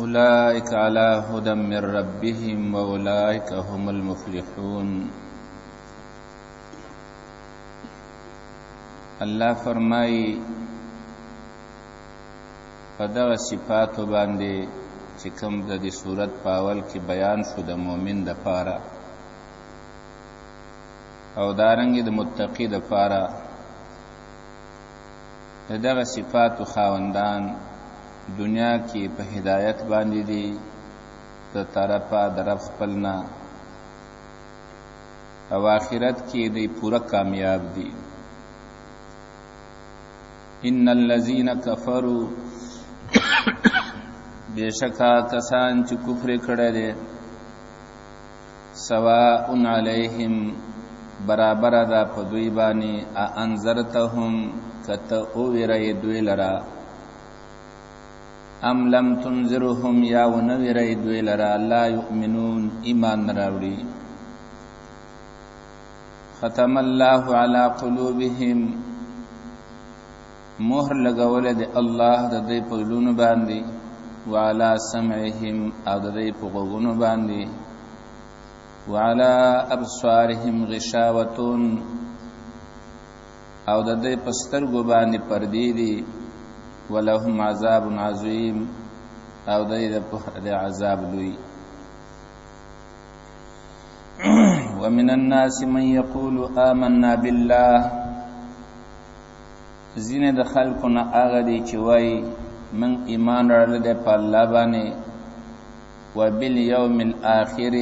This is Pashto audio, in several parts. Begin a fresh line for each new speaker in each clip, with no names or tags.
أولئك على هدى من ربهم وأولئك هم المفلحون. الله فرمایي په دغه صفاتو باندې چې کوم د دې صورت په اول کې بیان شو د مؤمن دپاره او دارنګې د متقي دپاره د دغه صفاتو خاوندان دنیا کې په هدایت باندې دي د طرفه د رب خپلنا او آخرت کې دی پورا کامیاب دي. ان الذين كفروا بشکا کسان چې کفر کړی دی سواء علیهم برابر ده په دوی باندې انذرتهم کته او ویری دوی لرا ام لم تنذرهم یا ونویری دوی لرا لا یؤمنون ایمان راوړي. ختم الله علی قلوبهم مهر لګول دی الله د دې په لونو باندې وعلى سمعهم او د دې په غوږونو باندې وعلى ابصارهم غشاوتون او د دې په سترګو باندې پردې دي ولهم عذاب عظیم او د دې په عذاب لوی. ومن الناس من يقول آمنا بالله زینه د خلقنا هغه دي چې وای من ایمان لرل د په الله باندې و بالیوم الاخر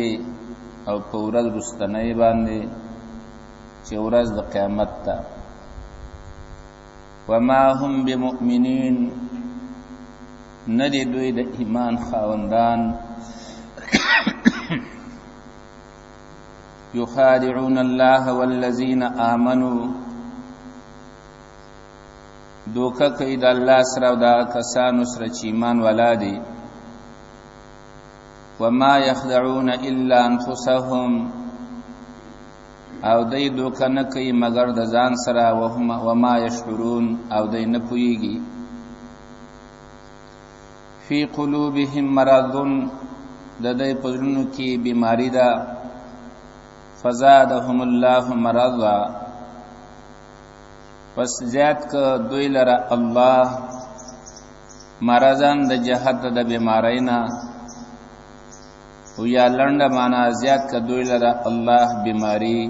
او په ورځ رستنی باندې چې ورځ د قیامت ده. وما هم بمؤمنین ندی دوی د ایمان خاوندان یخادعون الله والذین آمنوا دوکه کوي د الله سره او د کسانو سره چې ایمان والا دي. وما يخدعون الا انفسهم او دی دوکه نه کوي مگر د ځان سره وما يشعرون او دی نه پوهیږي. فی قلوبهم مرض د دې په زړونو کې بیماری ده فزادهم الله مرضا پس زیاد که دوی لره الله مرضان د جهت د بیمارینا او یا لنډه معنا زیاد که دوی لره الله بیماری.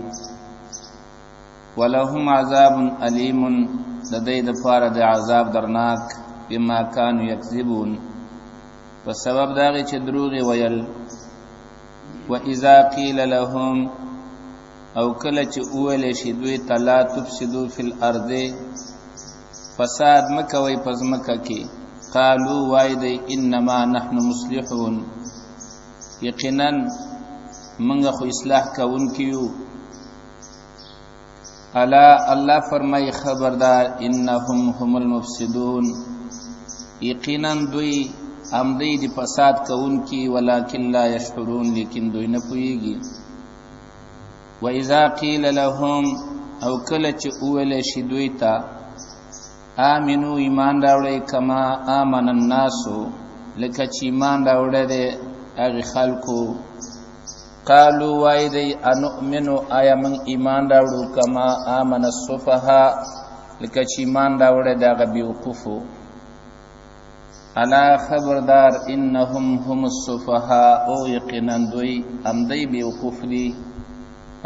ولهم عذاب علیم د دې دپاره د عذاب درناک بما كانوا یکذبون په سبب د هغې چې دروغ ویل. واذا قیل لهم او کله چې اولی شي دوی ته لا تفسدو فی الارض فساد مکوئ په ځمکه کې قالو وای دی انما نحن مصلحون یقینا موږ خو اصلاح کوونکي یو. الا الله فرمای خبردار انهم هم المفسدون یقینا دوی همدی د فساد کوونکي ولکن لا یشعرون لیکن دوی نه پوهیږي. وَإِذَا قِيلَ لَهُمْ او کله چې اولی شي دوی ته آمنو ایمان راوړئ کما آمن الناسو لکه چې ایمان راوړی دی هغې خلکو. قالو وای دی انؤمنو آیا موږ ایمان راوړو کما آمن السفهاء لکه چې ایمان راوړی دی هغه بېوقوفو. الا خبردار انهم هم السفهاء او یقینا دوی همدی بېوقوف دي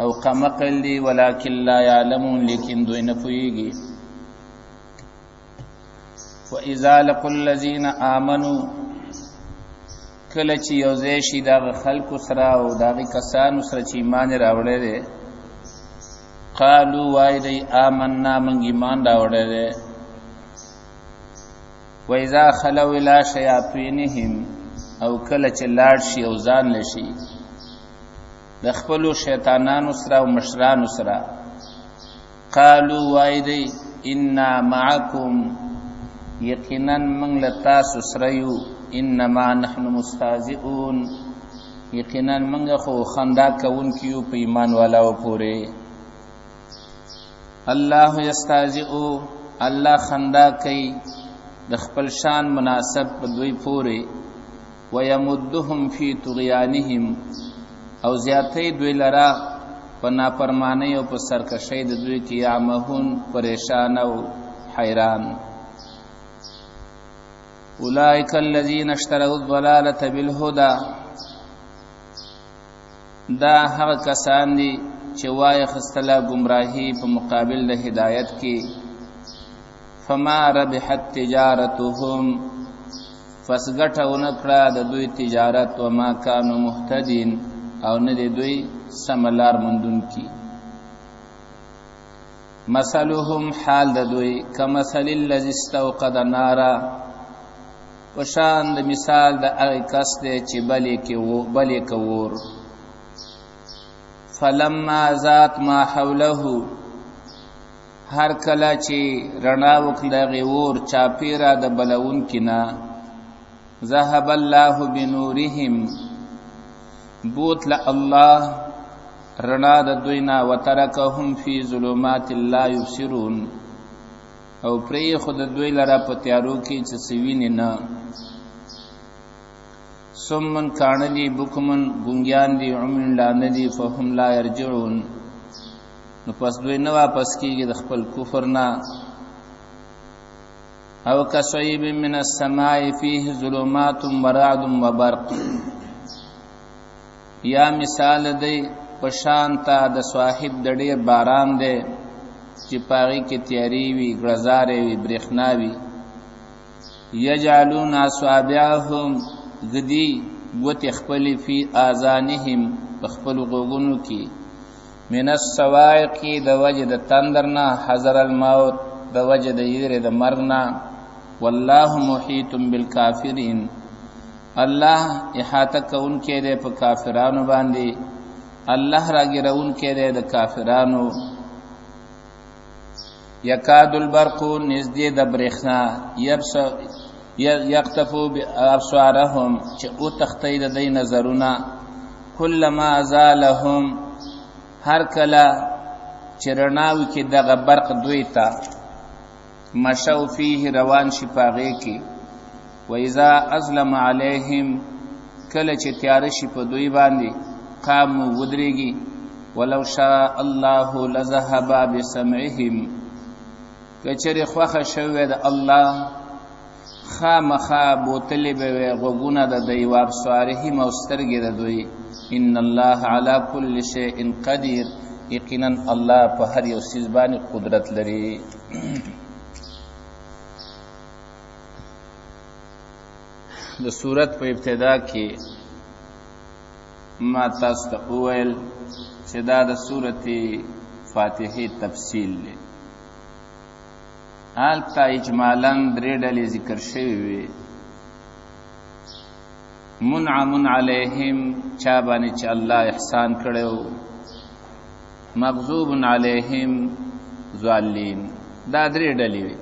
او قمقل دی ولكن لا يعلمون لیکن دوی نه پوهیږي. واذا لقوا الذين امنوا کله چې یو ځای شي دغه خلکو سره او دغه کسانو سره چې ایمان راوړی دی قالو وای دی آمنا موږ ایمان راوړی دی. واذا خلوا الى شیاطینهم او کله چې لاړ شي او ځان لشي د خپلو شیطانانو سره او مشرانو سره قالو وای دی انا معکم یقینا موږ له تاسو سره یو انما نحن مستهزئون یقینا موږ خو خندا کوونکي یو په ایمان والاو پورې. الله یستهزئ الله خندا کوي د خپل شان مناسب په دوی پورې ويمدهم فی طغیانهم او زیاتی دوی لرا په نافرمانی او په سرکشی د دوی کې یعمهون پریشان او حیران. اولئک الذین اشتروا الضلالة بالهدى دا هغه کسان دي چې وای خستله گمراهی په مقابل د هدایت کې. فما ربحت تجارتهم پس ګټه ونکړه د دوی تجارت وما کانوا مهتدین او نه دی دوی سملار مندون کی. مثلهم حال د دوی کمثل الذی استوقد نارا پشان د مثال د هغه کس دی چې بلې کور. فلما ذات ما حوله هر کله چې رڼا وکړه غور چاپیرا د بلون کنا ذهب الله بنورهم بوتل الله رڼا د دوینا وترکهم فی ظلمات لا یبصرون او پری خود دوی لرا په تیارو کې چې سوینه نه. سمن کانلی بکمن گنگیان دی عمن لاندی فهم لا یرجعون نو پس دوی نه واپس کیږي د خپل کفر نه. او کصیب من السماء فيه ظلمات ورعد وبرق یا مثال دی پشانتا د صاحب د ډیر باران دی چې پاغي کې تیاری وی غړزارې وی برېښنا وی. یجعلون اصابعهم غدی بوت خپل فی اذانهم خپل غوګونو کې من السوائق د وجه د تندرنا حذر الموت د وجه د یره د مرنا. والله محیط بالکافرین الله احاطه کون کې ده په کافرانو باندې الله راګرون کې ده د کافرانو. یکاد البرق نزدې د برېښنا یقتفو بابصارهم چې او تختی د دې نظرونه. کلما ازالهم هر کله چې رڼاوي کې دغه برق دوی ته مشو فيه روان شي پاغې کې. و اذا ازلم علیهم کله چې تیار شي په دوی باندې قاموا ودرېږي. ولو شاء الله لذهب بسمعهم کچری خوخه شوی د الله خامخا بوتلی به غوګونه د دوی وابصارهم او سترګې د دوی. ان الله على كل شيء قدير یقینا الله په هر یو څیز باندې قدرت لري. د سورت په ابتدا کې ما تاسو ته وویل چې دا د سورت فاتحه تفصیل دی. حالتا اجمالاً درې ډلې ذکر شوی وي. منعم علیهم چا باندې چې الله احسان کړو. مغضوب علیهم ضالین دا درې ډلې وي.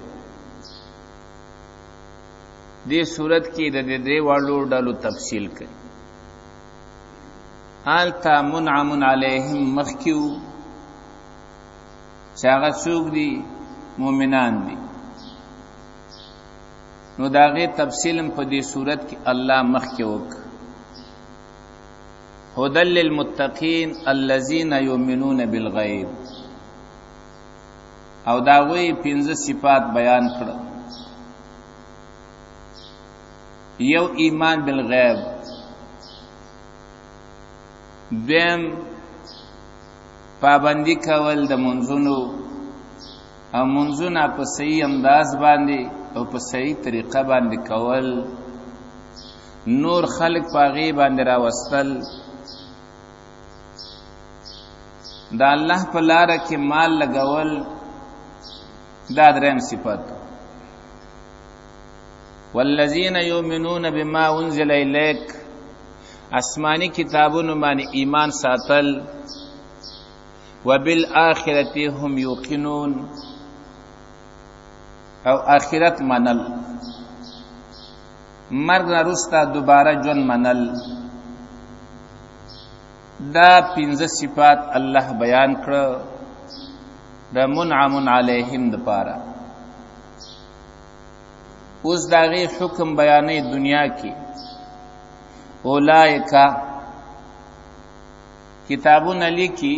دې صورت کې د دې وړو ډلو تفصیل کړي. حالتا منعم علیهم مخکیو چې هغه څوک دي مومنان دي نو داغه تفصیلم په دې صورت کې الله مخکې وک. هدل للمتقین الذين يؤمنون بالغیب او داوی 15 صفات بیان کړه. یو ایمان بالغیب، دویم پابندی کول د منځونو او منځونه په صحیح انداز باندې او په صحیح طریقه باندې کول، نور خلق پاغي باندې راوستل، دا الله په لار کې مال لګول، دا دریم صفات. والذین یؤمنون بما انزل الیک، آسمانی کتابونو باندې ایمان ساتل، وبالآخرة هم یوقنون، او آخرت منل، مرگ نرستا دوباره جون منل. دا 15 صفات الله بیان کړه د منعم علیهم د پاره. اوس داغه حکم بیانې دنیا کې اولئک کتابونه لیکي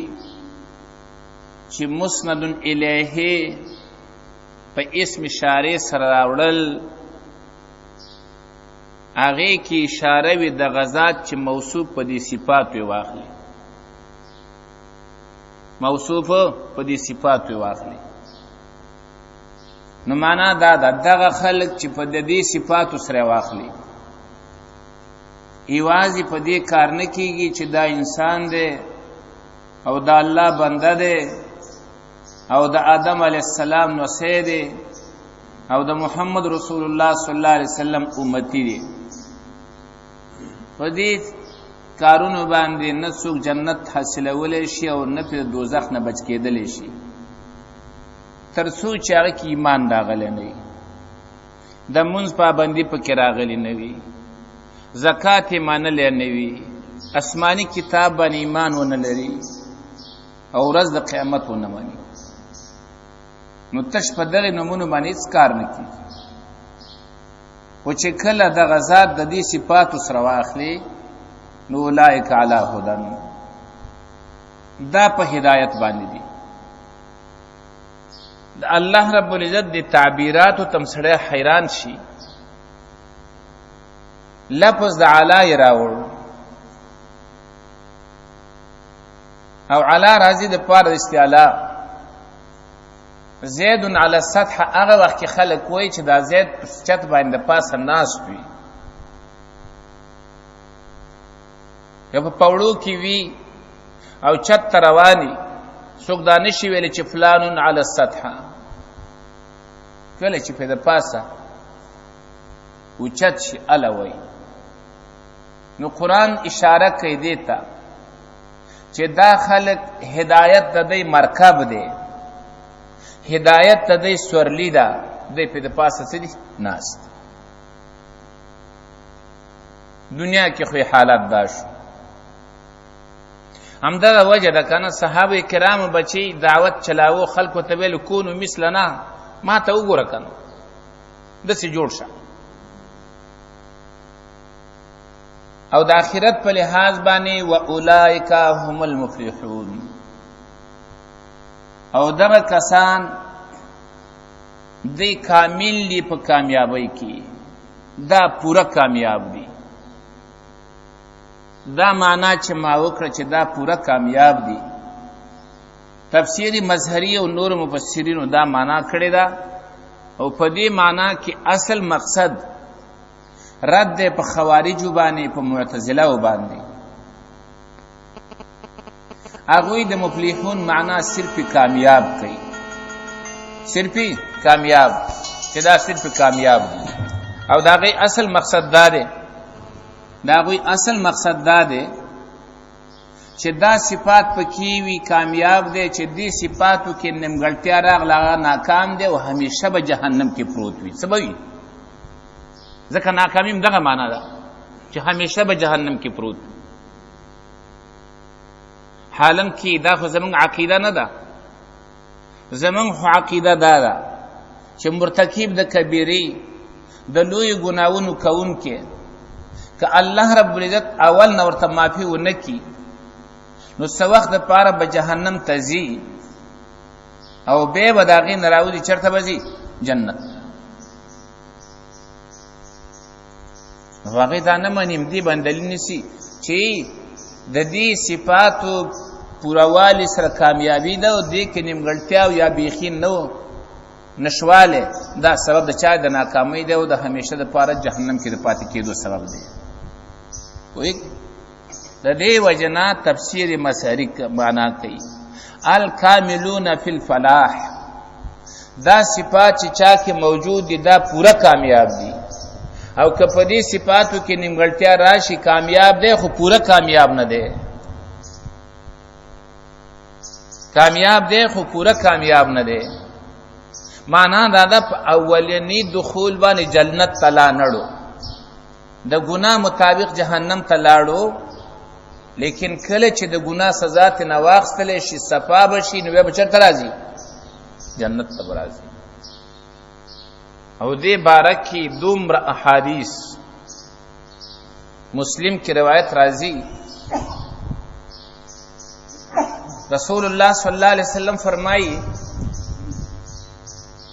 چې مسند الیه په اسم اشاره سره راوړل هغه کې اشاره وي د غزات چې موصوف په دې صفات وي واخلي موصوف په دې صفات وي واخلي نو معنا دا دغه خلق چې په دې صفات سره واخلي ایوازي په دې کار نه کیږي چې دا انسان دی او دا الله بنده دی او د آدم علیه السلام نوسی دی او د محمد رسول الله صلی الله علیه وسلم امتی دی په دې کارونو باندې نه څوک جنت حاصلولی شي او نه په دوزخ نه بچ کېدلی شي تر څو چې هغه کې ایمان راغلی نه وي د مونځ پابندي پکې راغلی نه وي زکات یې منلی نه وي آسماني کتاب باندې ایمان ونه لري او ورځ د قیامت ونه مني نو تش په دغې نومونو باندې هېڅ کار نه کېږي خو چې کله دغه ذات د دې صفاتو سره واخلي نو اولئک علی هدن دا په هدایت باندې دي د الله رب العزت د تعبیراتو تم سړی حیران شي لفظ د علا یې راوړ او علا راځي د پاره د استعلا زید علی السطح هغه وخت کې خلک وایي چې دا زید په چت باندې پاسه ناست وي یا په پوړو کې وي او چت ته رواني څوک دا نشي ویلی چې فلان علی السطح کله چې په د پاسه اوچت شي اله وایي نو قرآن اشاره کوي دې ته چې دا خلک هدایت د دوی مرکب دی هدایت د دوی سورلی ده دوی په د پاسه څه دي ناست دنیا کې خو حالت دا شو همدغه وجه ده که نه صحابه کرامو بچي دعوت چلاوه خلکو ته ویل کونو مثلنا ما ته وګوره که نه داسې جوړ شه او د آخرت په لحاظ باندې و اولئک هم المفلحون او دغه کسان دی کامل دی په کامیابی کې دا پورا کامیاب دی دا معنا چې ما وکړه چې دا پورا کامیاب دی تفسیری مظهری او نور مفسرینو دا معنا کړی دا او په دې معنا کې اصل مقصد رد په خوارجو باندې په معتزله باندې هغوی د مفلحون معنا صرف کامیاب کوي صرف کامیاب چې دا صرف کامیاب دي او دا غي اصل مقصد دا دی دا غوی اصل مقصد دا دی چې دا صفات پکې وي کامیاب دی چې دې صفاتو کې نیمګړتیا راغله ناکام دی او همیشه به جهنم کې پروت وي څه به وي ځکه ناکامي هم دغه معنا ده چې همیشه به جهنم کې پروت وي حالم کې دا خو زمونږ عقیده نه ده زمونږ خو عقیده دا ده چې مرتکب د کبیرې د لوی ګناهونو کوونکی که الله رب العزت اول نه ورته معافي ونه کړي نو څه وخت دپاره به جهنم ته ځي او بیا به د هغې نه راوځي چېرته به ځي جنت نو هغې دا نه مني دې باندې دلیل نیسي چې د دې صفاتو پوروالي سره کامیابي ده او دې کې نیمګړتیا او یا بیخي نه نشواله دا سبب د چا د ناکامۍ دی او د همیشه دپاره جهنم کې د پاتې کېدو سبب دی وایي د دې وجه نه تفسیر مسهري معنا کوي الکاملون فی الفلاح دا صفات چې چا کې موجود دي دا پوره کامیاب دي او که په دې صفاتو کې نیمګړتیا راشي کامیاب دی خو پوره کامیاب نه دی کامیاب دی خو پوره کامیاب نه دی معنا دا ده په اولنی دخول باندې جنت ته لاړو د ګناه مطابق جهنم ته لاړو لیکن کله چې د ګناه سزا ته نه واخستلی شي صفا به شي نو بیا به چېرته راځي جنت ته به راځي او دې باره کې دومره احادیث مسلم کی روایت راځي رسول الله صلی الله علیه وسلم فرمایي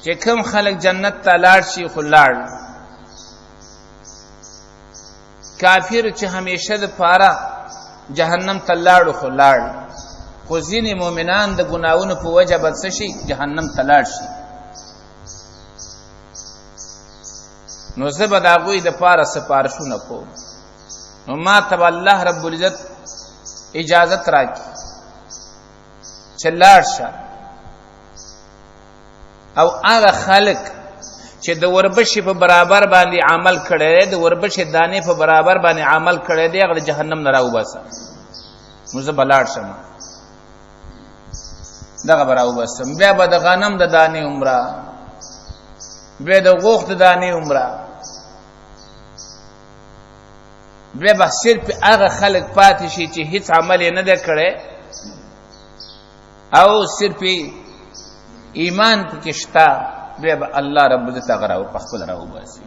چې کوم خلک جنت ته لاړ شي خو لاړ، کافر چې همیشه د پاره جهنم ته لاړ خو لاړ، خو ځینې مؤمنان د ګناهونو په وجه بد څه شي جهنم ته لاړ شي. نو زه به د هغوی دپاره سپارښونه کوم، نو ما ته به الله رب العزت اجازت راکړي چې لاړ شه، او هغه خلک چې د وربشې په برابر باندې عمل کړی دی، د وربشې دانې په برابر باندې عمل کړی دی، هغه د جهنم نه راوباسه. نو زه به لاړ شم، دغه به راوباسم. بیا به د غنم د دانې عمره، بیا د غوښ د دانې عمره، بیا به صرف هغه خلک پاتې شي چې هیڅ عمل یې نه دی کړی او صرف ایمان پکې شته، بیا به الله رب العزت هغه په خپله راوباسي.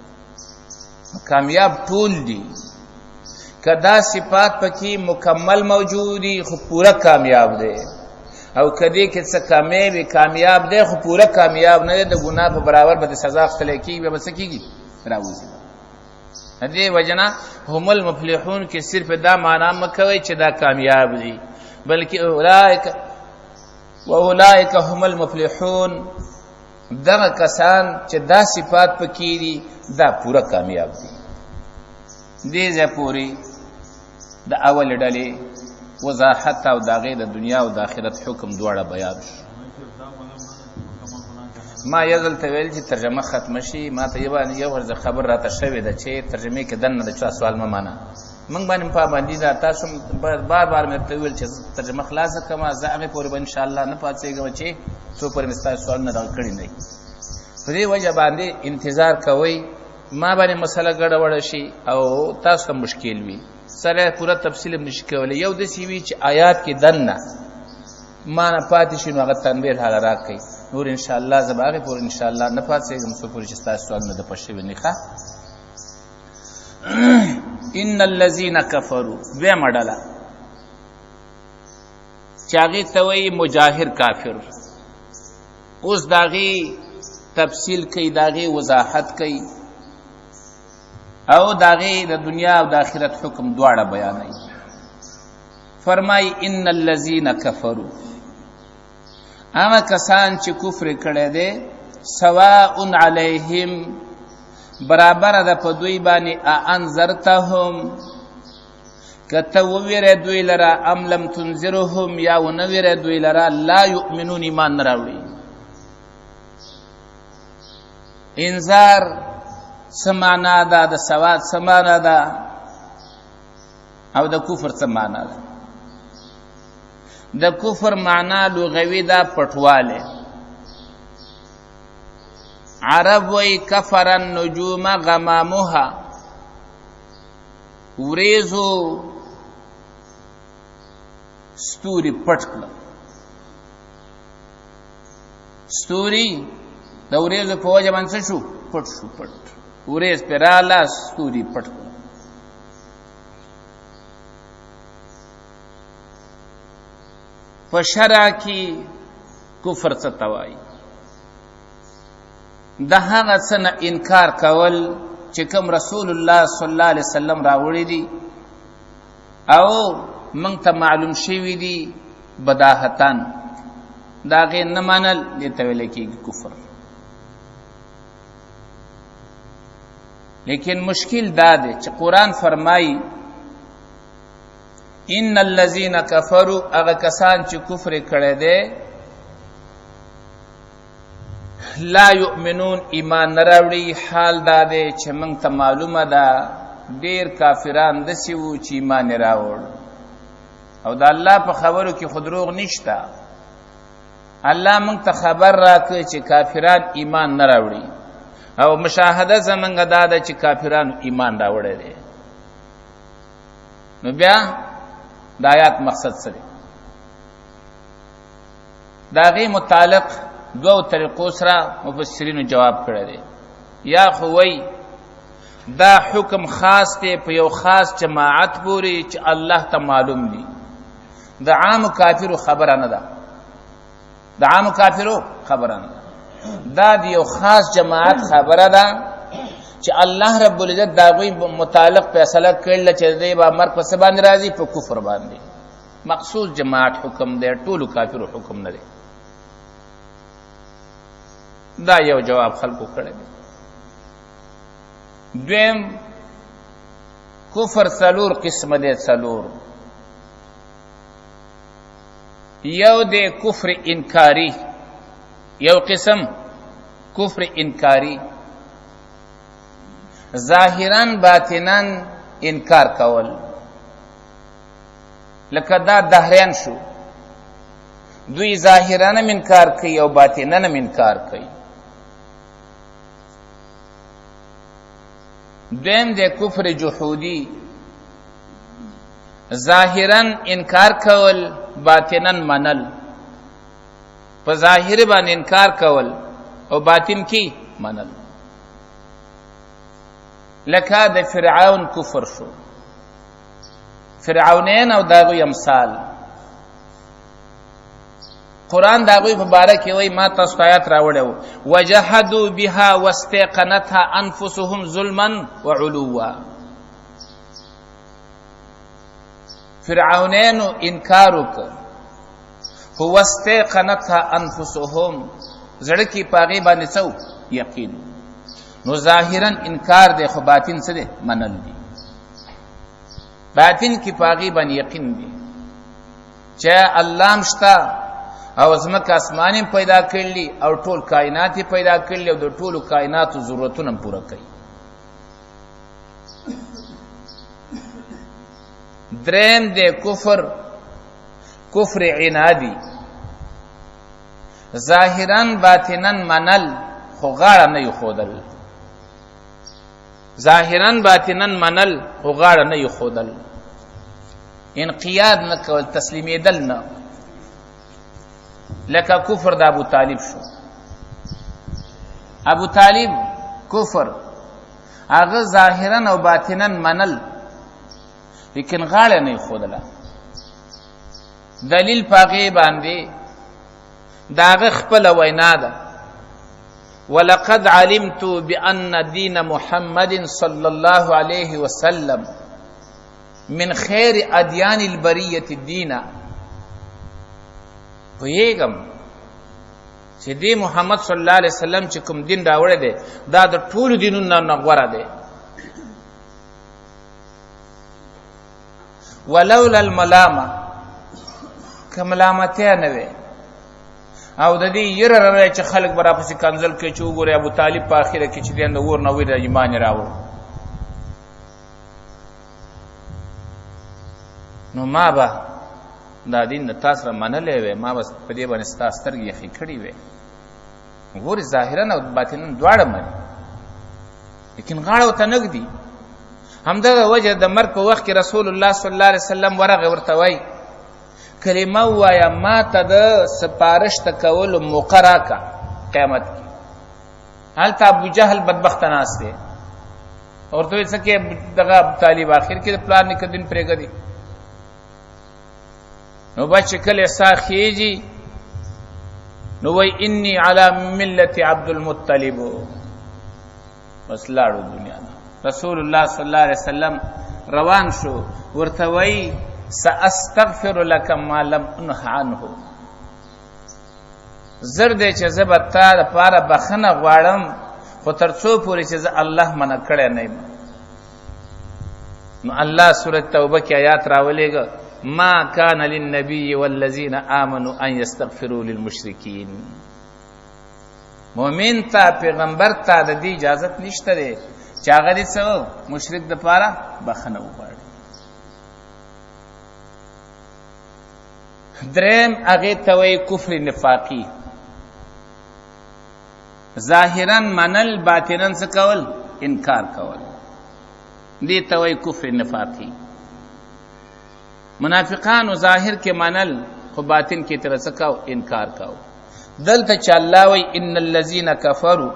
کامیاب ټول دي که دا صفات پکې مکمل موجود دي خو پوره کامیاب دی، او که دې کې څه کمی وي کامیاب دی خو پوره کامیاب نه دی، د ګناه په برابر به د سزا اخیستلی کېږي، بیا به څه کېږي راوځي. دې وجه نه هم المفلحون کې صرف دا معنا مه کوئ چې دا کامیاب دي، بلکې اولئک هم المفلحون، دغه کسان چې دا صفات پکې دي دا پوره کامیاب دي. دې ځای پورې د اول ډلې وضاحت او د هغې د دنیا او د آخرت حکم دواړه بیان شو. ما یو ځل ته ویل چې ترجمه ختمه شي، ما ته یو ورځ خبر راته شوې ده چې ترجمې کې دننه د چا سوال مه منه. موږ باندې پابندي ده، تاسو بار بار مې ورته ویل چې ترجمه خلاصه کړم، زه هغې پورې به انشاءالله نه پاڅېږم چې څو پورې مې ستاسو سوالونه دغه کړي نه وي. په دې وجه باندې انتظار کوئ ما باندې مسله ګډوډه شي او تاسو ته مشکل وي، سره پوره تفصیل هم نشي کولی. یو داسې وي چې آیات کې دننه ما نه پاتې شي، نو هغه تنبیه حاله راکړئ. نور انشاءالله زه به هغې پورې انشاءالله نه پاڅېږم څو پورې چې ستاسو سوالونه د پټ شوي نه ښه. ان الذين كفروا، دویمه ډله چې هغې ته وایي مجاهر کافر. اوس د هغې تفصیل کوي، د هغې وضاحت کوي او د هغې د دنیا او د آخرت حکم دواړه بیانوي. فرمایي ان الذين كفروا، هغه کسان چې کفر کړی دی، سواء علیهم، برابر ده په دوی باندې، انذرتهم، که ته وویرې دوی لره، ام لم تنذرهم، یا ونه ویرې دوی لره، لا یؤمنون، ایمان نه راوړي. انذار څه معنا ده، د سواد څه معنا ده، او د کفر څه معنا ده. د کفر معنا لغوي ده پټواله. عرب وی کفر النجوم غمامها، وریزو ستوري پټ کړه. ستوري د وریزو په وجه باندې شو پټ شو، پټ وریز په راله ستوري پټ کړه. په شرع کې کفر څه ته وایي؟ د هغه څه نه انکار کول چې کوم رسول الله صلی الله علیه وسلم راوړي دي او موږ ته معلوم شوي دي بداهتاً، د هغې نه منل دې ته ویلی کېږي کفر. لیکن مشکل دا دی چې قرآن فرمایي ان الذين كفروا، هغه کسان چې کفر کړی دی، لا یؤمنون، ایمان نه راوړي. حال دا دی چې موږ ته معلومه ده ډېر کافران داسې وو چې ایمان یې راوړ، او د الله په خبرو کې خو دروغ نشته. الله موږ ته خبر راکړ چې کافران ایمان نه راوړي، او مشاهده زموږ دا ده چې کافرانو ایمان راوړی دی. نو بیا د آیات مقصد څه دی؟ د هغې متعلق دوو طریقو سره مفسرینو جواب کړی دی. یا خو وی دا حکم خاص دی په یو خاص جماعت پورې چې الله ته معلوم دي. د عام کافرو خبره نه ده، د عام کافرو خبره نه ده، دا د یو خاص جماعت خبره ده چې الله رب العزت دا غوی متعلق فیصله کړل چې دوی به مرګ په څه باندې راځي؟ په کفر باندې. مخصوص جماعت حکم دی، ټولو کافرو حکم نه دی. دا یو جواب خلکو کړی دی. دویم کفر څلور قسمه دی، څلور. یو دی کفر انکاری، یو قسم کفر انکاری، ظاهرا باطنا انکار کول. لکه دا دهریان شو، دوی ظاهرا هم انکار کوي او باطنا هم انکار کوي. دویم دی کفر جحودی، ظاهرا انکار کول باطنا منل. په ظاهر باندې انکار کول او باطن کی منل. لکه د فرعون کفر شو، فرعونین او داغوی امثال. قرآن داغوی په باره کې وایي ما تاسو ته آیات راوړی وجحدوا بها واستيقنتها انفسهم ظلما وعلوا. فرعونینو انکار وکړ خو واستيقنتها انفسهم، زړه کې په هغې باندې څه یقین. نو ظاهرا انکار دی خو باطن څه دی؟ منل دی. باطن کې په هغې باندې یقین دی چې الله مشته او ځمکه اسمان هم پیدا کړلي او ټول کائنات یې پیدا کړلي او د ټولو کائناتو ضرورتونه هم پوره کوي. دریم دی کفر عنادي، ظاهرا باطنا منل خو غاړه نه یښودل. ظاهرا باطنا منل خو غاړه نه یښودل، انقیاد نه کول، تسلیمېدل نه. لکه کفر د ابو طالب شو. ابو طالب کفر هغه ظاهرا او باطنا منل لیکن غاړه نه یښودله. دلیل په هغې باندې د هغه خپله وینا ده ولقد علمت بأن دين محمد صلى الله عليه وسلم من خير أديان البرية الدين. پوهیږم چې دی محمد صلی الله علیه وسلم چې کوم دین راوړی دی دا د ټولو دینونو نه غوره دی. ولولا الملامه، که ملامتیا نه وی او د دې یره راوړی چې خلک به راپسې کنځل کوي چې وګورئ ابو طالب په اخره کې چې دی د اور نه وی د ایمان یې راوړ، نو ما به دا دین د تا سره منلی وی، ما به په دې باندې ستا سترګې یخې کړې وی. ګورې ظاهرا او باطنا دواړه مني لیکن غاړه ورته نه ږدي. همدغه وجه د مرګ په وخت کې رسول الله صلی الله علیه وسلم ورغی ورته وایي کلمه ووایه ما ته د سپارش ته کولو موقع راکړه قیامت کې. هلته ابو جهل بدبخته ناست دی، ورته وایي څه کې دغه ابو طالب آخر کې د پلار نیکه دین پرېږدي. نو بس چې کله ساه خیږي نو وایي انی علی ملت عبدالمطلب، بس لاړو دنیا نه. رسول الله صلی الله علیه وسلم روان شو، ورته وایي سأستغفر لك ما لم انه عنه. زر دی چې زه به تا دپاره بخښنه غواړم خو تر څو پورې چې زه الله منع کړی نه یم. نو الله سورة توبه کې آیات راولېږه ما کان للنبي والذین آمنوا ان یستغفروا للمشرکین. مؤمن ته پیغمبر ته د دې اجازت نشته دی چې هغه دې څه مشرک دپاره بخښنه وغواړي. دریم هغې ته وایي کفر نفاقي، ظاهرا منل باطنا څه کول؟ انکار کول. دې ته وایي کفر نفاقي. منافقانو ظاهر کې منل خو باطن کې تر څه کو؟ انکار کو. دلته چې الله وایي ان الذين كفروا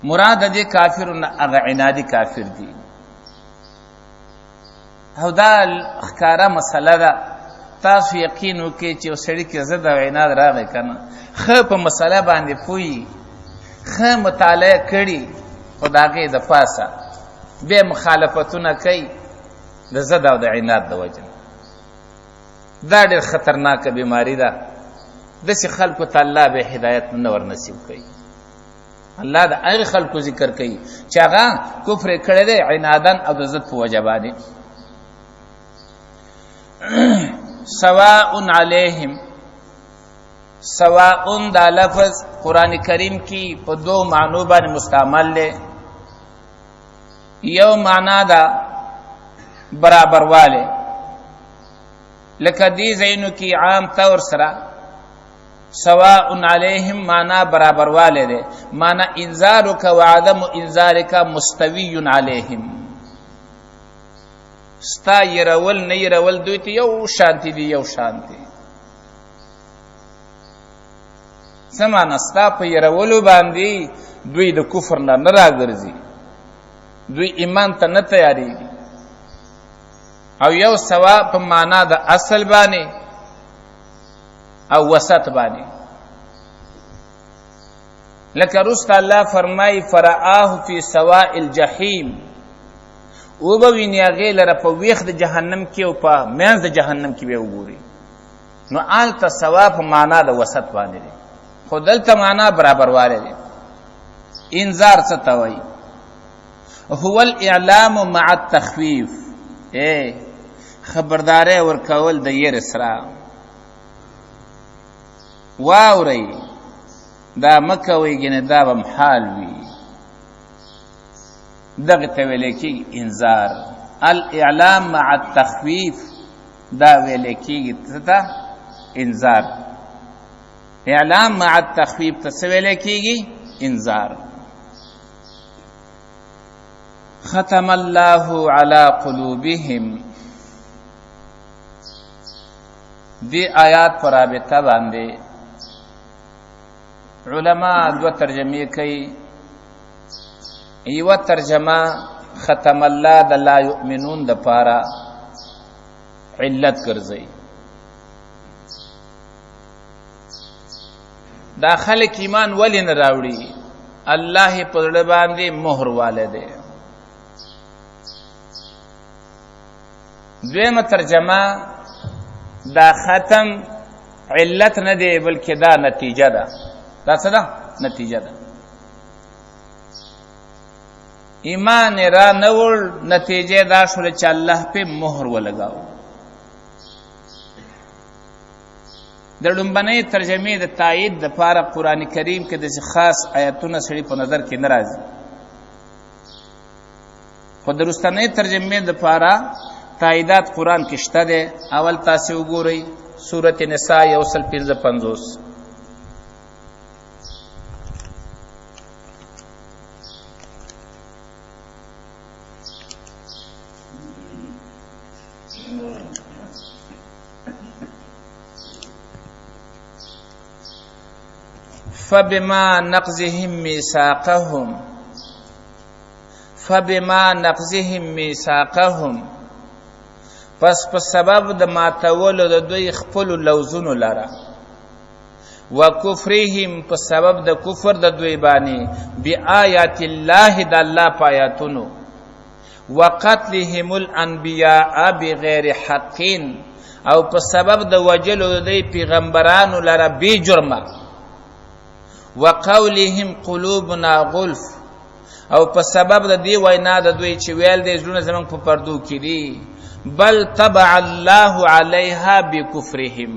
مراد دې کافرون هغه عنادي کافر دي. او دا ښکاره مسله ده، تاسو یقین وکړئ چې یو سړي کې ضد او عناد راغی که نه، ښه په مسله باندې پوهي، ښه مطالعه کړي، خو د هغې د پاسه بیا مخالفتونه کوي د ضد او د عناد د وجې. دا ډېر خطرناکه بیماري ده. داسې خلکو ته الله به هدایت نه ورنصیب کوي. الله د هغې خلکو ذکر کوي چې هغه کفر یې کړی دی عنادن او د ضد په وجه باندې. سواء علیهم، سواء دا لفظ قرآن کریم کی په دو معنو باندې مستعمل دی. یو معنا دا برابر والے، لکه دې ځایونو کې عام طور سره سواء علیهم معنا برابر والے دی، معنا انذارک وعدم انذارک مستوی علیهم. ستا يرول نه يرول دوی ته یو شانتی دی، یو شانتی. سمانا ستا په يرولو باندې دوی د کفر نه راګرځي، دوی ایمان ته نه تیاریږي. او یو سوا په معنا د اصل باندې او وسط باندې، لکه رست الله فرمای فرآه فی سواء الجحیم، او به ویني هغې لره په ویښ د جهنم کې او په منځ د جهنم کې به وګوري. نو هلته سوا په معنا د وسط باندې دی، خو دلته معنا برابر والی دی. انذار څه ته وایي؟ هو الاعلام مع التخویف، خبرداری ورکول د یېرې سره. واورئ دا مه کوئ، ګنې دا به محال وي. دغه ته ویلی کېږي انذار. الاعلام مع التخویف دا ویلی کېږي څه ته؟ انذار. اعلام مع التخویف ته څه ویلی کېږي؟ انذار. ختم الله علی قلوبهم، دی آیات پر رابطه باندې علما دو ترجمه کوي. یو ترجمه ختم الله د لا یؤمنون د پاره علت ګرځي. دا خلک ایمان ولې نه راوړي؟ الله په زړه باندې مهر والی دی. دویمه ترجمه دا ختم علت نه دی بلکې دا نتیجه ده. دا څه ده؟ نتیجه ده. ایمان را نوړ، نتیجه دا شوله چې الله په مهر ولګاو. د لومبنۍ ترجمې د تایید د پاره قرآن کریم کې داسې خاص آیتونه سړي په نظر کې نه راځي، خو د وروستنۍ ترجمې د پاره تاییدات قرآن کې شته دی. اول تاسې وګورئ سورة نساء 155. فبما نقضهم ميثاقهم، فبما نقضهم ميثاقهم، پس په سبب د ماتولو د دوی خپل لوزونو لره، وکفرهم په سبب د کفر د دوی باندې، بآیات الله د الله په آیاتونو، وقتلهم الانبیاء بغیر حق، او په سبب د وجلو د دوی پیغمبرانو لره بی جرمه، وقولهم قلوبنا غلف، او په سبب د دې وینا د دوی چې ویل دی زړونه زمونږ په پردو کې دي، بل طبع الله علیها بکفرهم،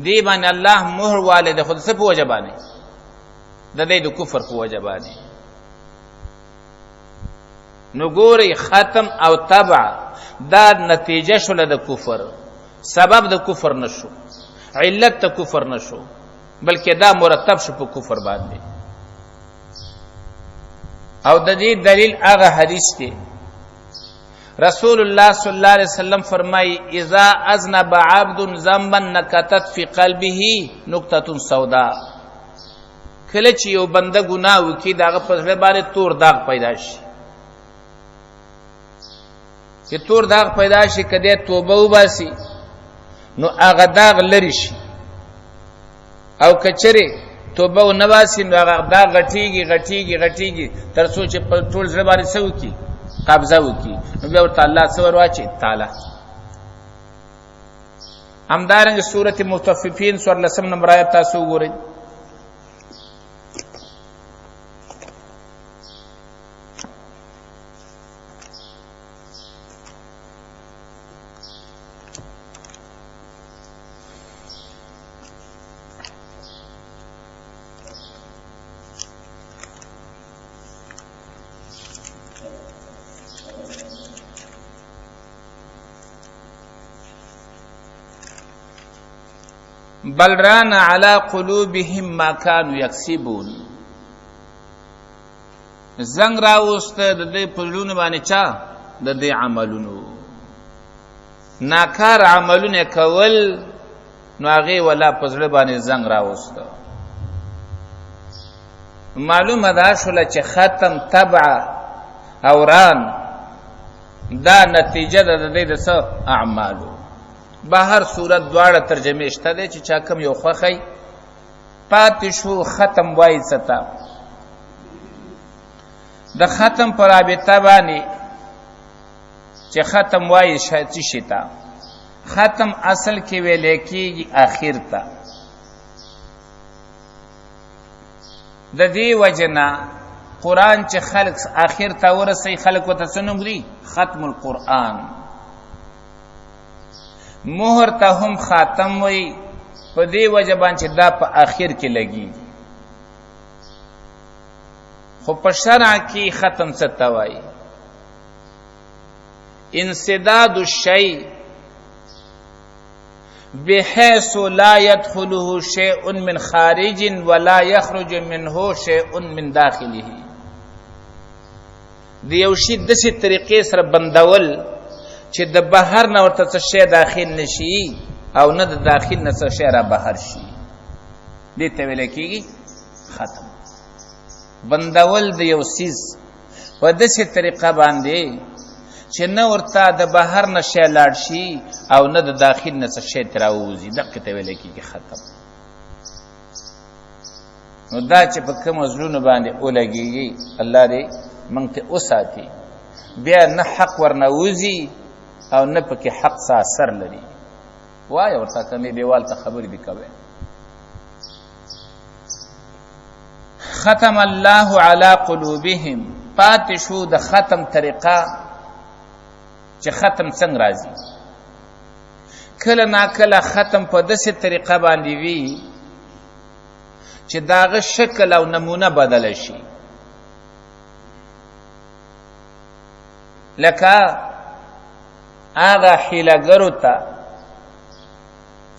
دی باندې الله مهر والی د خود څه په وجه باندې؟ د دې د کفر په وجه باندې. نو ګورئ ختم او طبع دا نتیجه شوله د کفر، سبب د کفر نشو، علت د کفر نشو، بلکې دا مرتب شو په کفر باندې. او د دې دلیل هغه حدیث دی، رسول الله صلی الله علیه وسلم فرمای اذا اذنب عبد ذنبا نکتت فی قلبه نقطه سوداء، کله چې یو بنده ګناه وکړي د هغه په زړه باندې تور داغ پیدا شي، چې تور داغ پیدا شي، که دی توبه وباسي نو هغه داغ لرې شي، او که چېرې توبه ونه باسي نو هغه داغ غټېږي غټېږي غټېږي تر څو چې په ټول زړه باندې څه وکړي؟ قبضه وکړي. نو بیا ورته الله څه ور واچوي؟ تاله. همدارنګه سورت مطففین 14 نمبر آیت تاسو وګورئ. بل ران علی قلوبهم ما كانوا یکسبون. زنګ راوسته د دې په زړونو باندې چا؟ د دې عملونو، ناکار عملونه کول، نو هغې ولا په زړه باندې زنګ راوسته. معلومه دا شوله چې ختم، تبع او ران دا نتیجه ده د دې د څه؟ اعمالو. بهر صورت دواړه ترجمه شته دی چې چا کم یو خوښی پاتې شو. ختم وایي څه ته؟ د ختم په رابطه باندې چې ختم وایي څه شي ته؟ ختم اصل کې ویلی کېږي اخر ته. د دې وجه نه قرآن چې خلق اخر ته ورسوي، خلق ورته څه نوم ږدي؟ ختم القرآن. مهر ته هم خاتم وي، په دې وجه باندې چې دا په اخر کې لګي. خو په شرع کې ختم څه ته وایي؟ انسداد الشیء بحيث لا يدخله شيء من خارج ولا يخرج منه شيء من داخله. د یو شي داسې طریقې سره بندول چې د بهر نه ورته څه شی داخل نشي او نه د داخل نه څه شی را بهر شي، دې ته ویل کېږي ختم. بندول د یو څیز په داسې طریقه باندې چې نه ورته د بهر نه شی لاړ شي او نه د داخل نه څه شی ترې راووځي، دقې ته ویل کېږي ختم. نو دا چې په کومو زړونو باندې ولګېږي، الله دې موږ ته وساتي، بیا نه حق ورنه وځي او نه پکې حق څه اثر لري. وایه ورته کمې دیوال ته خبرې دې کوئ. ختم الله علی قلوبهم، پاتې شو د ختم طریقه چې ختم څنګه راځي. کله ناکله ختم په داسې طریقه باندې وي چې د هغه شکل او نمونه بدله شي. لکه هغه حیلهګرو ته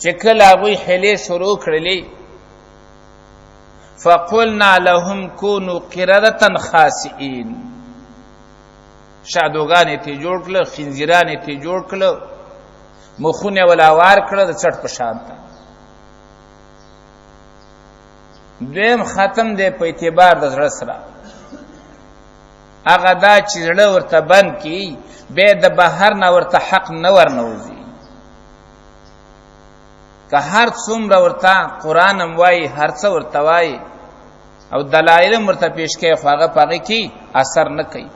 چې کله هغوی حیلې شروع کړلې، فقلنا لهم كونوا قردة خاسئین، شادوګانې ته جوړ کړه، خنزیرانې ته جوړ کړه، مخونه ولاوار کړه د څټ په شان ته. دویم ختم دی په اعتبار د زړه سره. هغه دا چې زړه ورته بند کړي، بیا د بهر نه ورته حق نه ورنوځي. که هر څومره ورته قرآن هم وایي، هر څه ورته وایي او دلایل هم ورته پیش کوي، خو هغه په هغې کې اثر نه کوي.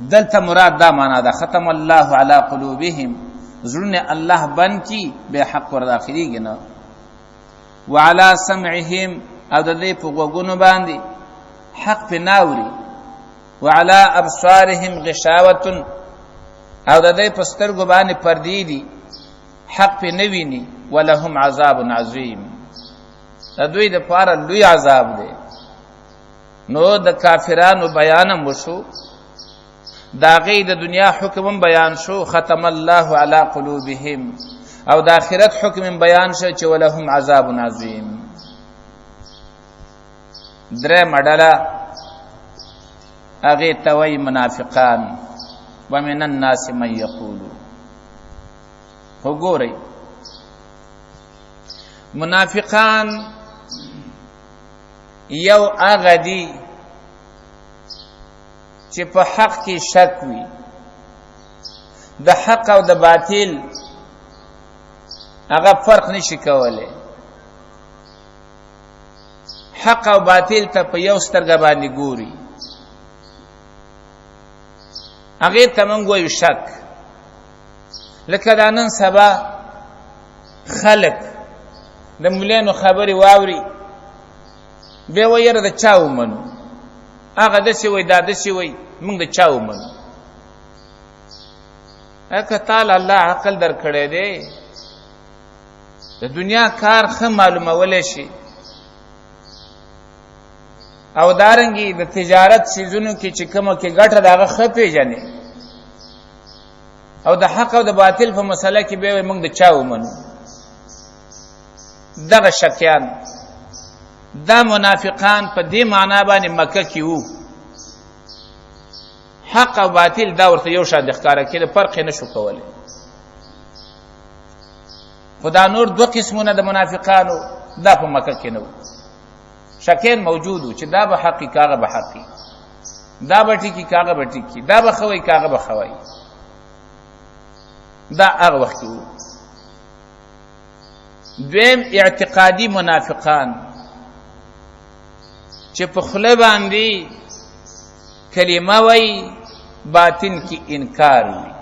دلته مراد دا معنا ده ختم الله علی قلوبهم، زړونه الله بند کړي، بیا حق ور داخلېږي نه. وعلى سمعهم، او د دې په غوږونو باندې حق پې ناوري. وعلى ابصارهم غشاوة، او د دې په سترګو باندې پردې دي، حق پې نه ویني. ولهم عذاب عظیم، د دوی دپاره لوی عذاب دی. نو د کافرانو بیان هم وشو، د هغې د دنیا حکم هم بیان شو، ختم الله علی قلوبهم، او د آخرت حکم هم بیان شو چې ولهم عذاب عظیم. درېمه ډله هغې ته وایي منافقان. ومن الناس من یقول، خو ګورئ، منافقان یو هغه دي چې په حق کې شک وي، د حق او د باطل هغه فرق نشي کولی، حق او باطل ته په یو سترګه باندې ګوري، هغې ته موږ وایو شک. لکه دا نن سبا خلک د مولانو خبرې واوري، بیا وایي یاره د چا ومنو، هغه داسې وایي دا داسې وایي، موږ د چا ومنو. که تعالی الله عقل در کړی دی، د دنیا کار ښه معلومولی شي، او دارنګي د تجارت سیزونو کې چې کومه کې ګټه د هغه ښه پېژنې، او د حق او د باطل په مسله کې بیا موږ د چا ومنو. دغه شکیان دا منافقان په دې معنا باندې مکه کې وو، حق او باطل دا ورته یو شان د ښکاره کېده، فرق یې نه شو کولی. خو دا نور دوه قسمونه د منافقانو دا په مکه کې نه وو. شکین موجود و چې دا به حقی کاغه به حقی، دا به ټیکی کاغه به ټیکی، دا به خوی کاغه به خوی. دا هغه وخت و. دویم اعتقادي منافقان چې په خوله باندې کلمه وای، باطن کې انکار وي.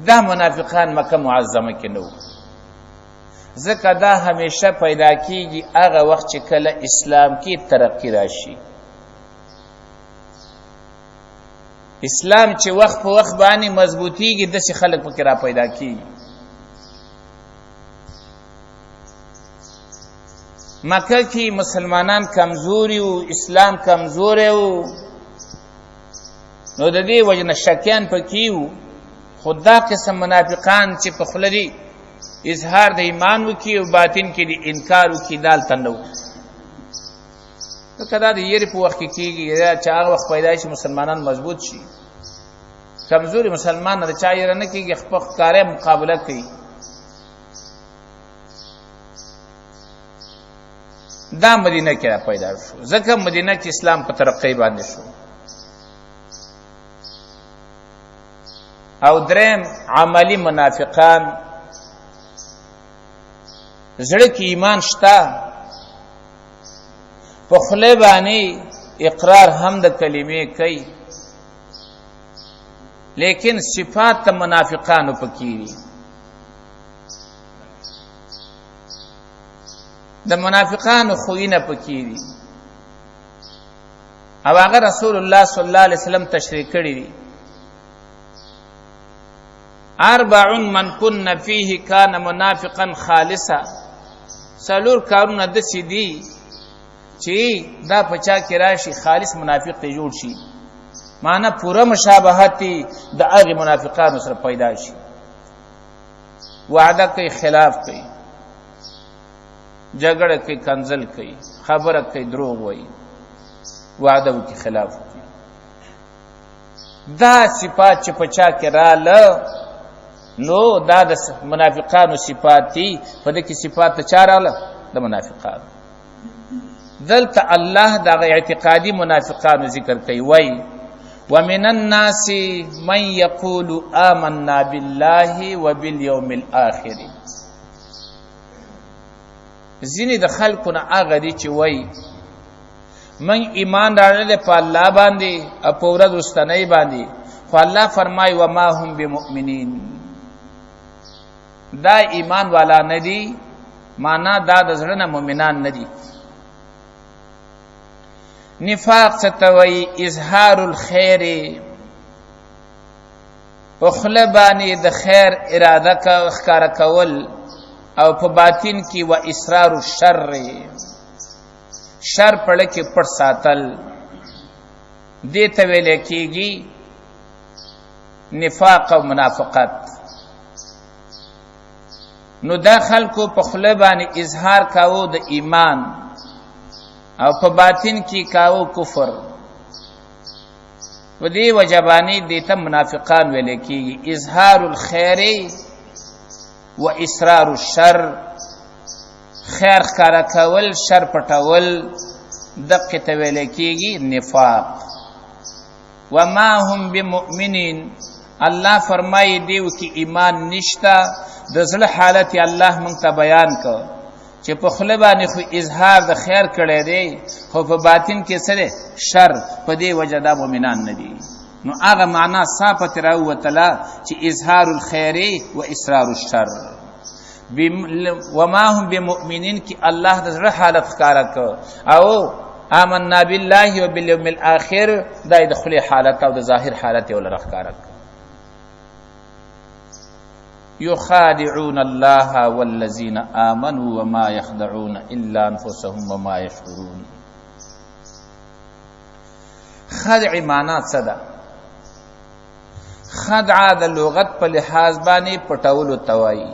دا منافقان مکه معظمه کې نه وو، ځکه دا همیشه پیدا کیږي هغه وخت چې کله اسلام کې ترقی راشي. اسلام چې وخت په وخت باندې مضبوطیږي، داسې خلک پکې را پیدا کیږي. مکه کې مسلمانان کمزوري وو، اسلام کمزوری وو، نو د دې وجه نه شکیان پکې وو. خو دا قسم منافقان چې په خوله دي اظهار د ایمان وکي او باطن کې د انکار وکي، دا هلته نه وو. ځکه دا د یېرې په وخت کې کېږي، چې هغه وخت پیدا شي مسلمانان مضبوط شي. کمزوري مسلمان نه د چا یېره نه کېږي، خپل ښکاره مقابله کوي. دا مدینه کې را پیدا شو، ځکه مدینه کې اسلام په ترقۍ باندې شو. او دریم عملی منافقان، زړه کې ایمان شته، په خوله باندې اقرار هم د کلمې کوي، لیکن صفات د منافقانو پکې دي. د منافقانو خوینه پکې دي، او هغه رسول الله صلی الله علیه وسلم تشریح کړی دي. 4 من كن فيه كان منافقا خالصا. څلور کارونه داسې دي چې دا په چا کې راشي خالص منافق ته جوړ شي، معنا پوره مشابهت د هغې منافقانو سره پیدا شي. وعده کوي، خلاف کوي، جګړه کوي، کنځل کوي، خبره کوي، دروغ وایي، وعده وکړي، خلاف وکړي. دا صفات چې په چا کې رااله، نو دا د منافقانو صفات دي. په دې کې صفات د چا رااله؟ د منافقانو. دلته الله دغه اعتقادي منافقانو ذکر کوي، وایي ومن الناس من يقول آمنا بالله وباليوم الآخر. ځینې د خلکو نه هغه دي چې وایي من ایمان راړلی په الله باندې او په ورځ وروستنۍ باندې، خو الله فرمایي وما هم بمؤمنین. دا ایمان والا نه دي، معنا دا د زړه نه مؤمنان نه دي. نفاق څه ته وایي؟ اظهار الخیر، په خوله باندې د خیر اراده ښکاره کول، او په باطن کې و اصرار الشر، شر پړه کې پټ ساتل. دې ته ویل کېږي نفاق او منافقت. نو دا خلکو په خوله باندې اظهار کاوه د ایمان، او په باطن کې کاوه کفر. و دې وجه باندې دې ته منافقان ویل کېږي. اظهار الخیر و اصرار الشر، خیر ښکارا کول شر پټول دقه ته ویل کېږي نفاق. وما هم بمؤمنین الله فرمایي دیو کې ایمان نشتا د زړه حالت الله مونږ ته بیان کړ چې په خوله باندې خو اظهار د خیر کړی دی خو په باطن کې څه شر په دې وجه دا مؤمنان نه دي. نو هغه معنا صافت راوتله چې اظهار الخیر و اسرار الشر. وما هم بمؤمنین کې الله د زړه حالت ښکارا کړ او آمنا بالله وبالیوم الاخر دا د خلی حالت او د ظاهر حالت ول راخکارک. یخادعون الله والذین آمنوا وما یخدعون الا انفسهم وما یشعرون. خدع معنا څه ده؟ خدع د لغت په لحاظ باندې پټول توای.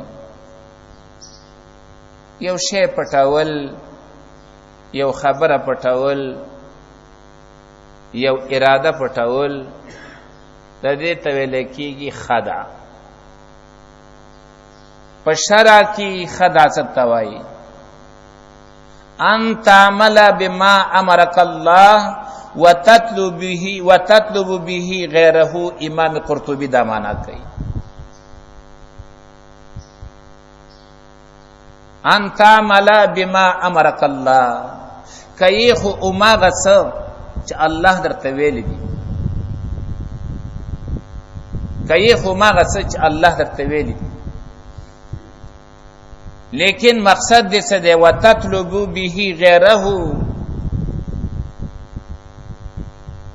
یو شی پټول، یو خبره پټول، یو اراده پټول، د دې ته ویل کېږي خدع. په شرع کې خدع څه ته وایي؟ ان تعمل بما امرك الله وتطلب به غیره. امام قرطبی دا معنا کوي. ان تعمل بما امرك الله، کئی خو اماغه څه چې الله درته ویل دي، کئی خو اماغه څه چې الله درته ویل دي، لیکن مقصد دې څه دی؟ وتطلبوا به غیره.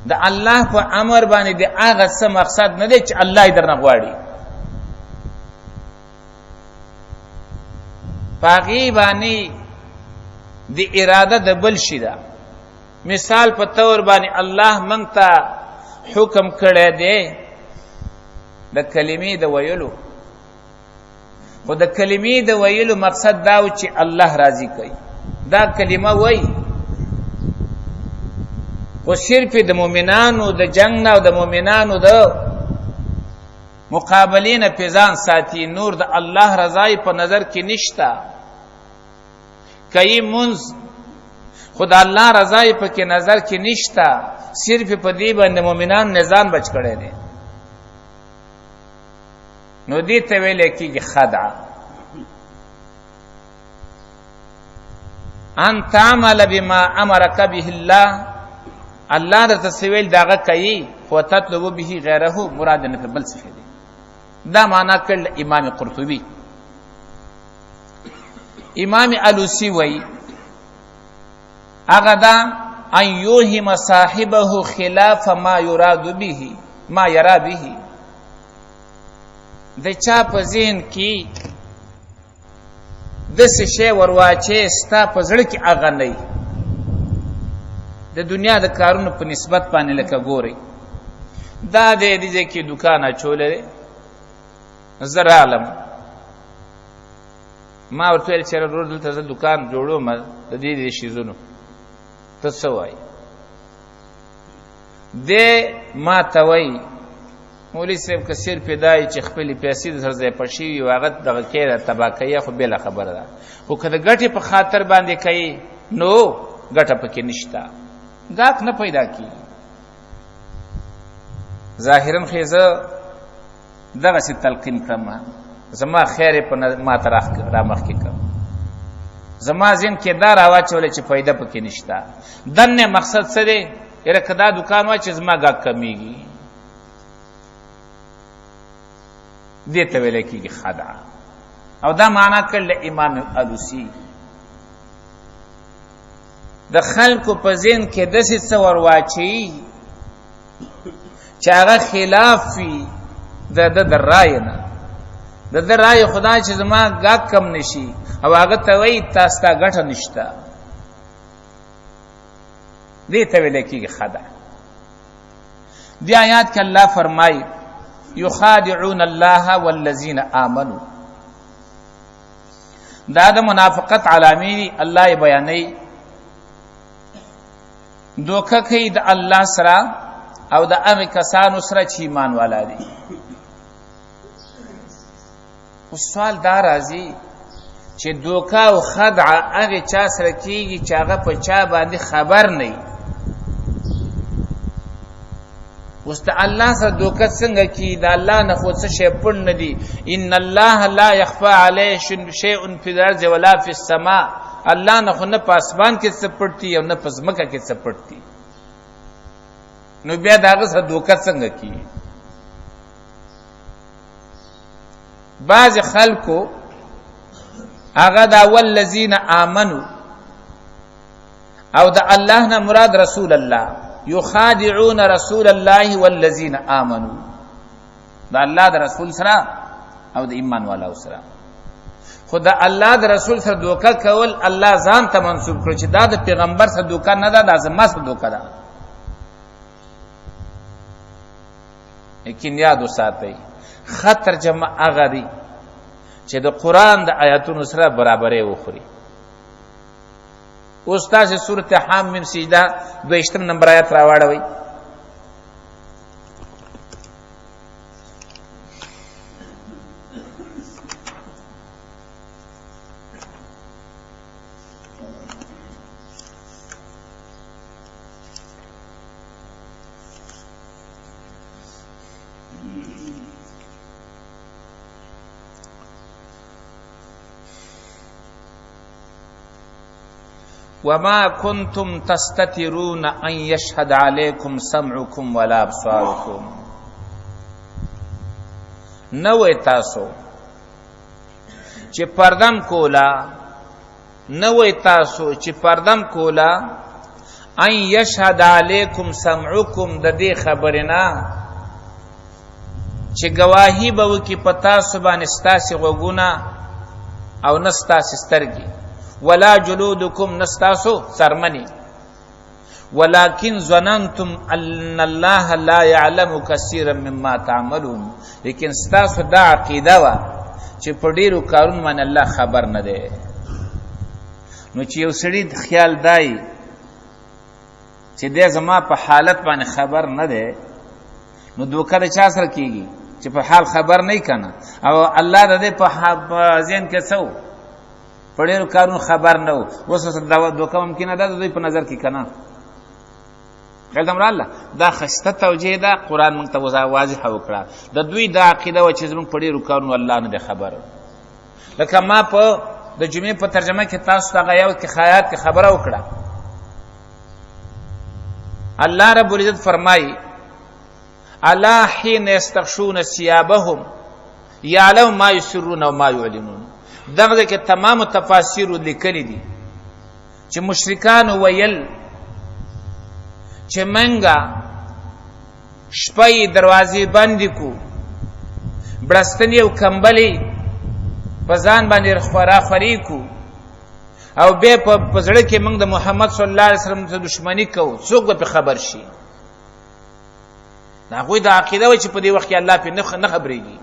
د الله په امر باندې د هغه څه مقصد نه دی چې الله یې درنه غواړي. پاغي باندې د اراده د بل شي ده. مثال په تور باندې الله مونږ ته حکم کړی دی د کلمې د ویلو، خو د کلمې د ویلو مقصد دا و چې الله راضي کوي. دا کلمه وای خو صرف د مؤمنانو د جنگ نه او د مؤمنانو د مقابلین په ځان ساتي، نور د الله رضای په نظر کې نشتا. کئی منز خود الله رضای په کې نظر کې نشتا، صرف په دې باندې مؤمنان نظام بچ کړي دي. نو دې ته ویل کېږي خدع. ان تعمل بما امرك به الله، الله درته سویل داغه کوي، خو تطلب به غیره مراد نه بل څه دی. دا معنا کړل امام قرطبی. امام علوسی وی هغه دا ان یوهم صاحبه خلاف ما یراد به ما یرا به. د چا په ذهن کې د څه شی ورواچې ستا په زړه کې هغه نه د دنیا د کارونو په نسبت باندې لکه ګوري دا د دې کې دکان اچولې زر عالم ما ورته ویل چې ورور دلته زه دکان جوړوم د دې شیزونو، ته څه وایې؟ دې ما ته وایي مولوي صاحب که صرف دای چې خپلې پیسې د سر ځای پړ شوي وي هغه دغه کېده تباه کوي، خو بېله خبره ده. خو که د ګټې په خاطر باندې کوي نو ګټه پکې نشته، ګاک نه پیدا کېږي. ظاهرا خو زه دغسې تلقین کړم، زما خیر یې په ما ته را مخکې کړ، زما ذهن کې دا راواچولی چې فایده پکې نشته. دنې مقصد څه دی؟ یاره که دا دکان وای چې زما ګاک کمیږي، دې ته ویل کېږي خدعه. او دا معنا کړل امام علوسی. د خلکو په ذهن کې داسې څه ورواچي چې هغه خلاف وي د د رایې نه، د د رایې خدای چې زما ګاک کم نشي او هغه ته وایي تاسو ته ګټه نشته، دې ته ویل کېږي خدعه. دې آیات کې الله فرمایي یخادعون الله والذین آمنوا. دا د منافقت علامې الله یې بیانوي. دوکه کوي د الله سره او د هغه کسانو سره چې ایمان والا دي. اوس سوال دا راځي چې دوکا او خدع هغه چا سره کیږي چې هغه په چا باندې خبر نه اوس ته الله سره دوکه څنګه کی دا الله نه خو څه شی پړ نه دی ان الله لا يخفى عليه شيء في الارض ولا في السماء الله نه خو نه په اسمان کې څه پړتی او نه په ځمکه کې څه پړتی نو بیا داغه سره دوکه څنګه کی بعض خلکو هغه دا والذین آمنوا او دا الله نه مراد رسول الله یخادعون رسول الله والذین آمنوا دا الله دا رسول سره او د ایمان والا سره خدا الله دا رسول سره دوکه کول الله ځان ته منسوب کړ چې دا د پیغمبر سره دوکه نه ده دا زما سره دوکه ده لیکن یاد وساتئ خطر جمع هغه دی چې د قرآن د آیاتونو سره برابرې وخوري اوس تاسو سورته حامیم سجده 22 نمبر آیات راوړوي وما كنتم تستترون ان يشهد عليكم سمعكم ولا ابصاركم نو تاسو چې پردم کولا نو تاسو چې پردم کولا ان يشهد عليكم سمعكم د دې خبرنا چې گواهی به وکي پتا سبحان استاسی غوګونه او نستاسی سترګي ولا جلودكم نستاسو سرمني ولكن ظننتم ان الله لا يعلم كثيرا مما تعملون لیکن ستاسو دا عقیده وا چې په ډیرو کارونو باندې الله خبر نه دی نو چې یو سړي خیال دی چې دې زما په حالت باندې خبر نه دی نو دوکه د چا سره کیږي چې په حال خبر نه کنه او الله د دې په ذهن کې څو پړېرو کارونو خبر نه وو اوس دا دوکه ممکنه ده د دوی په نظر کې کنه خیال امر الله دا خسته توجیه ده قرآن موږ ته واضح وکړه د دوی دا عقیده و چې زموږ پړېرو کارونو الله نه دی خبر لکه ما په د جمعې په ترجمه کې تاسو ته غیاو کې خیات کې خبره وکړه الله رب العزت فرمایي الا حين يستغشون ثيابهم يعلم ما يسرون وما يعلنون دغه کې تمام تفاسیر لیکلي دي چې مشرکان ویل چې منګه شپې دروازې بندې کو برستنی او کمبلې په ځان باندې خوري کو او به په پزړه کې موږ د محمد صلی الله علیه وسلم ته دښمنی کوو څوک به خبر شي دا غوی د عقیده و چې په دې وخت کې الله په نه خبرېږي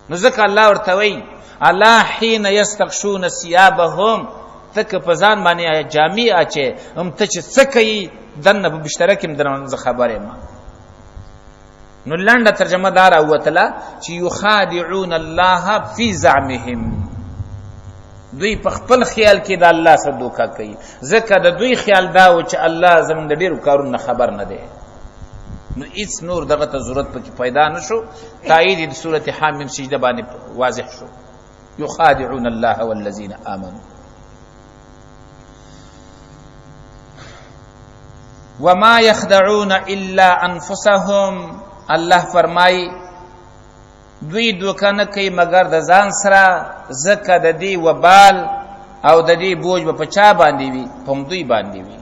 نو ځکه الله ورته وایي الله حين يستغشون ثيابهم تک پزان باندې جامع اچي هم ته چې څه کوي دنه په مشترکم درنه خبره ما نو لنډه ترجمه دار او تعالی چې يخادعون الله في زعمهم دوی په خپل خیال کې د الله سره دوکا کوي ځکه د دوی خیال دا و چې الله زموږ د ډیرو کارونو خبر نه دی نو هیڅ نور دغه ته ضرورت پکې پیدا نشو تایید د سورته حامیم سجده باندې واضح شو يخادعون الله والذين آمنوا وما يخدعون الا انفسهم الله فرمای دوی دوکه نه کوي مگر د ځان سره زکه د دې وبال او د دې بوج په چا باندې وي په دوی باندې وي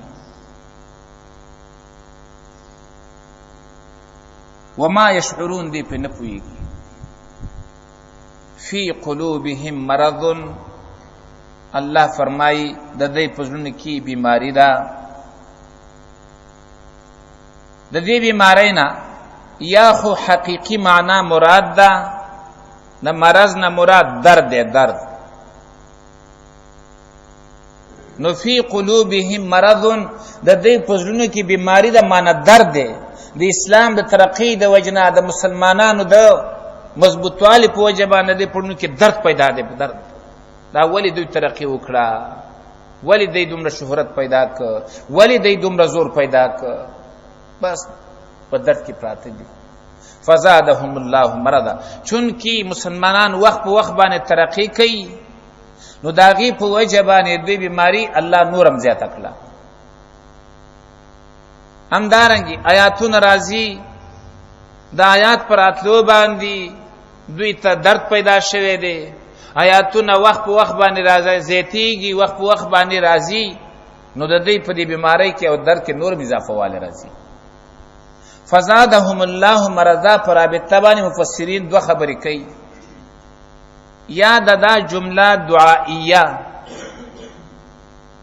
وما يشعرون دې په نه پويږي فی قلوبهم مرض الله فرمای د دې پزړونو کې بیماری ده د دې بیماری نه یا خو حقیقی معنا مراد ده نه مرض نه مراد درد ده درد نو فی قلوبهم مرض د دې پزړونو کې بیماری ده معنا درد ده د اسلام د ترقی د وجنه د مسلمانانو د مضبوطوالی په وجه باندې د پړنو کې درد پیدا دی درد دا ولی دوی ترقی وکړه، ولی دوی دومره شهرت پیدا که، ولی دوی دومره زور پیدا که، بس په درد کې پراته دي. فزادهم الله مرضا، چون کی مسلمانان وخت په وخت باندې ترقی کوي نو داغي په وجه باندې دوی بیماری الله نورم زیاته کړه. همدارنګي آیاتونه راځي، د آیات پر اتلو باندې دوی ته درد پیدا شوه دی، آیاتونه وخت په وخت باندې راځي زیاتیږي، وخت په وخت باندې راځي، نو د دې په دې بیماری کې او درد کې نور اضافه واله راځي. فزادهم الله مرضا پر رابطه باندې مفسرین دوه خبرې کوي. یا دا جمله دعائیه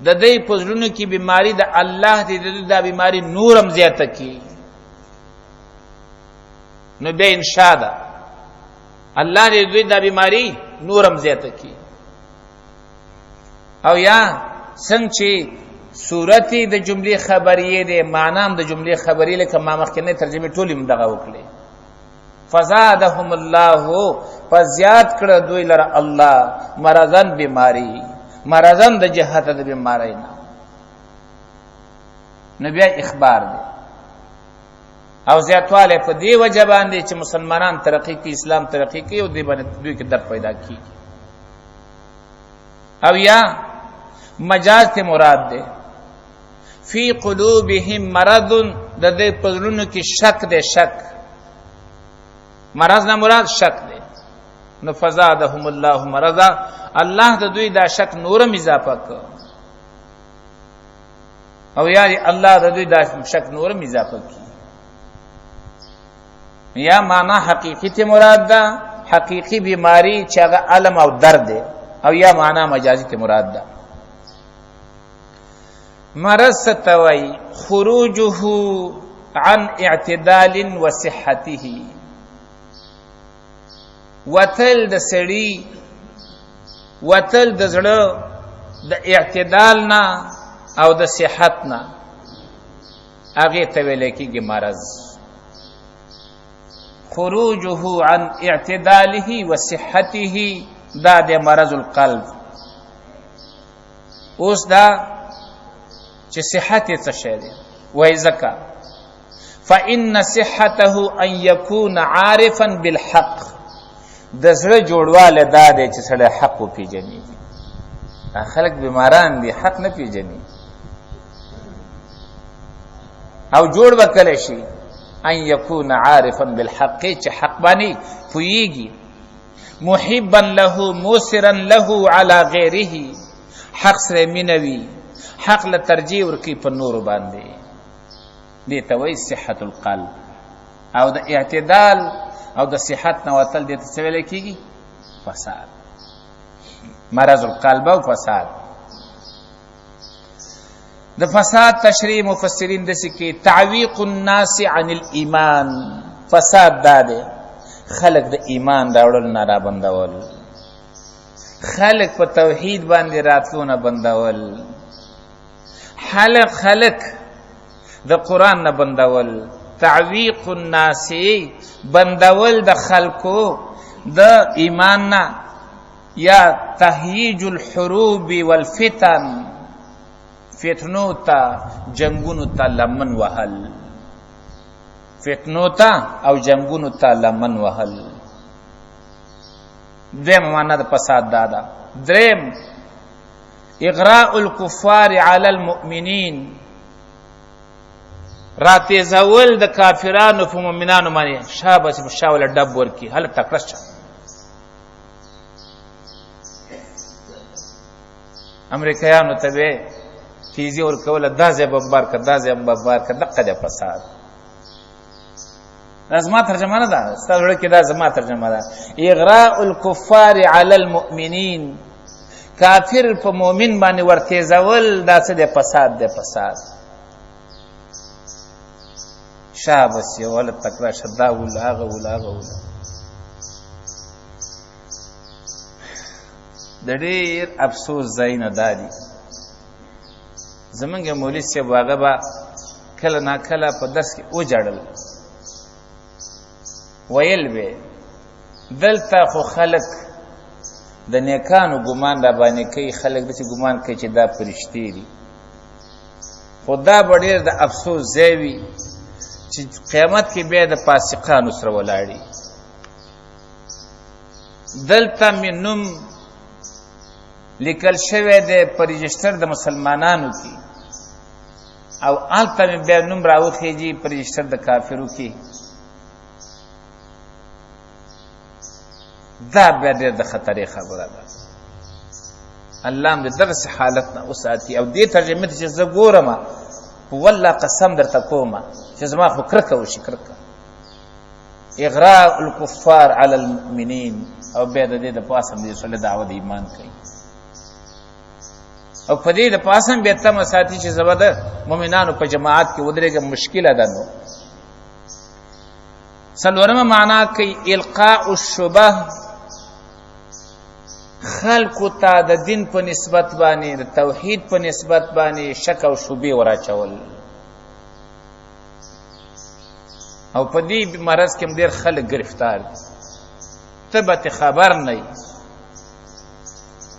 د دې په زړونو کې بیماری د الله دې د بیماری نورم زیاته کی، نو به انشاء ده الله دې د بیماری نورم زیاته کی. او یا څنګه چې صورتي د جملې خبریه ده، معنام د جملې خبریه لکه ما مخکنه ترجمه ټولې مدغه وکړي. فزادهم الله، فزیاد کړه دوی لره الله مرضن بیماری، مرضن د جهت د بیماری نه. نبی اخبار دی او زیاتواله په دی وجه باندې چې مسلمانان ترقی کوي، اسلام ترقی کوي او دی باندې دوی کې درد پیدا کیږي. او یا مجاز ته مراد ده فی قلوبهم مرض، د دې پزړونو کې شک ده، شک مرض نه مراد شک ده. نو فزادهم الله مرضا، الله د دوی دا شک نورم اضافه ک. او یعنی الله د دوی دا شک نورم اضافه کی. یا معنا حقیقی ته مراد ده حقیقی بیماری چې هغه علم او درد ده، او یا معنا مجازی ته مراد ده. مرض ستوي خروجه عن اعتدال وصحته، وتل د سړی وتل د زړه د اعتدال نه او د صحت نه، هغه ته ویل کېږي مرض. خروجه عن اعتداله وصحته دا د مرض القلب. اوس دا چې صحت یې څه شی دی وایي ځکه فإن صحته أن يكون عارفا بالحق، د زړه جوړواله دا دی چې سړی حق وپېژني. خلک بیماران دي حق نه پېژني، او جوړ به کله شي ان يكون عارفا بالحق، چې حق باندې پوهیږي. محبا له موسرا له على غیره، حق سره مینوي، حق له ترجیح ورکوي په نور باندې. دې ته وایي صحت القلب. او د اعتدال او د صحت نه وتل دې ته څه ویل کېږي؟ فساد. مرض القلب او فساد. د فساد تشریح مفسرین دسی کې تعویق الناس عن الایمان. فساد دا دی خلق د ایمان راوړل نه را بندول، خلق په توحید باندې راتلو نه بندول، خلق د قرآن نه بندول. تعویق الناس بندول د خلقو د ایمان نه، یا تهییج الحروب والفتن، فتنو تا جنگونو تا لمن وحل، فتنو تا او جنگونو تا لمن وحل. درم معنی د فساد دادا. درم اغراء الكفار على المؤمنین، راتیزول د کافرانو په مؤمنانو باندې شابه شاول ډب ورکی هله تکرش. امریکایانو ته به تیزی ورکوله دا ځای بمبار کړه دا ځای بمبار کړه، دقه د فساد. دا زما ترجمه نه ده، ستاسو وړه کې دا زما ترجمه ده. اغراء الكفار على المؤمنین، کافر په مؤمن باندې ورتیزول دا څه د فساد د فساد. شابس یو ول تکرار شدا ول هغه ول هغه ول. د ډېر افسوس ځای نه دادي زمونږ مولوي صاحب هغه به کله نا کله په درس کې وجړل، ویل به دلته خو خلک د نیکانو ګمان را باندې کوي خلک داسې ګمان کوي چې دا فرشتې دي خو دا به ډېر د افسوس ځای وي چې قیامت کې بیا د فاسقانو سره ولاړي دلته مې نوم لیکل شوی دی په رجسټر د مسلمانانو کې او هلته مې بیا نوم راوخیږي په رجسټر د کافرو کې دا بیا ډېر د خطرې خبره ده الله هم د دغسې حالت نه وساتي او دې ترجمې ته چې زه ګورم والله قسم درته کوم چې زما خو کرکه وشي کرکه اغراء الکفار علی المؤمنین او بیا د دې د پاسه دې سره دعوه د ایمان کوي او په دې د پاسه بیا تمه ساتي چې زه به د مؤمنانو په جماعت کې ودرېږم مشکله ده نو څلورمه معنا کوي القاء الشبه خلقو ته د دین په نسبت باندې د توحید په نسبت باندې شک او شبهې وراچول او په دې مرض کې ډېر خلک گرفتار دي ته به خبر نه یې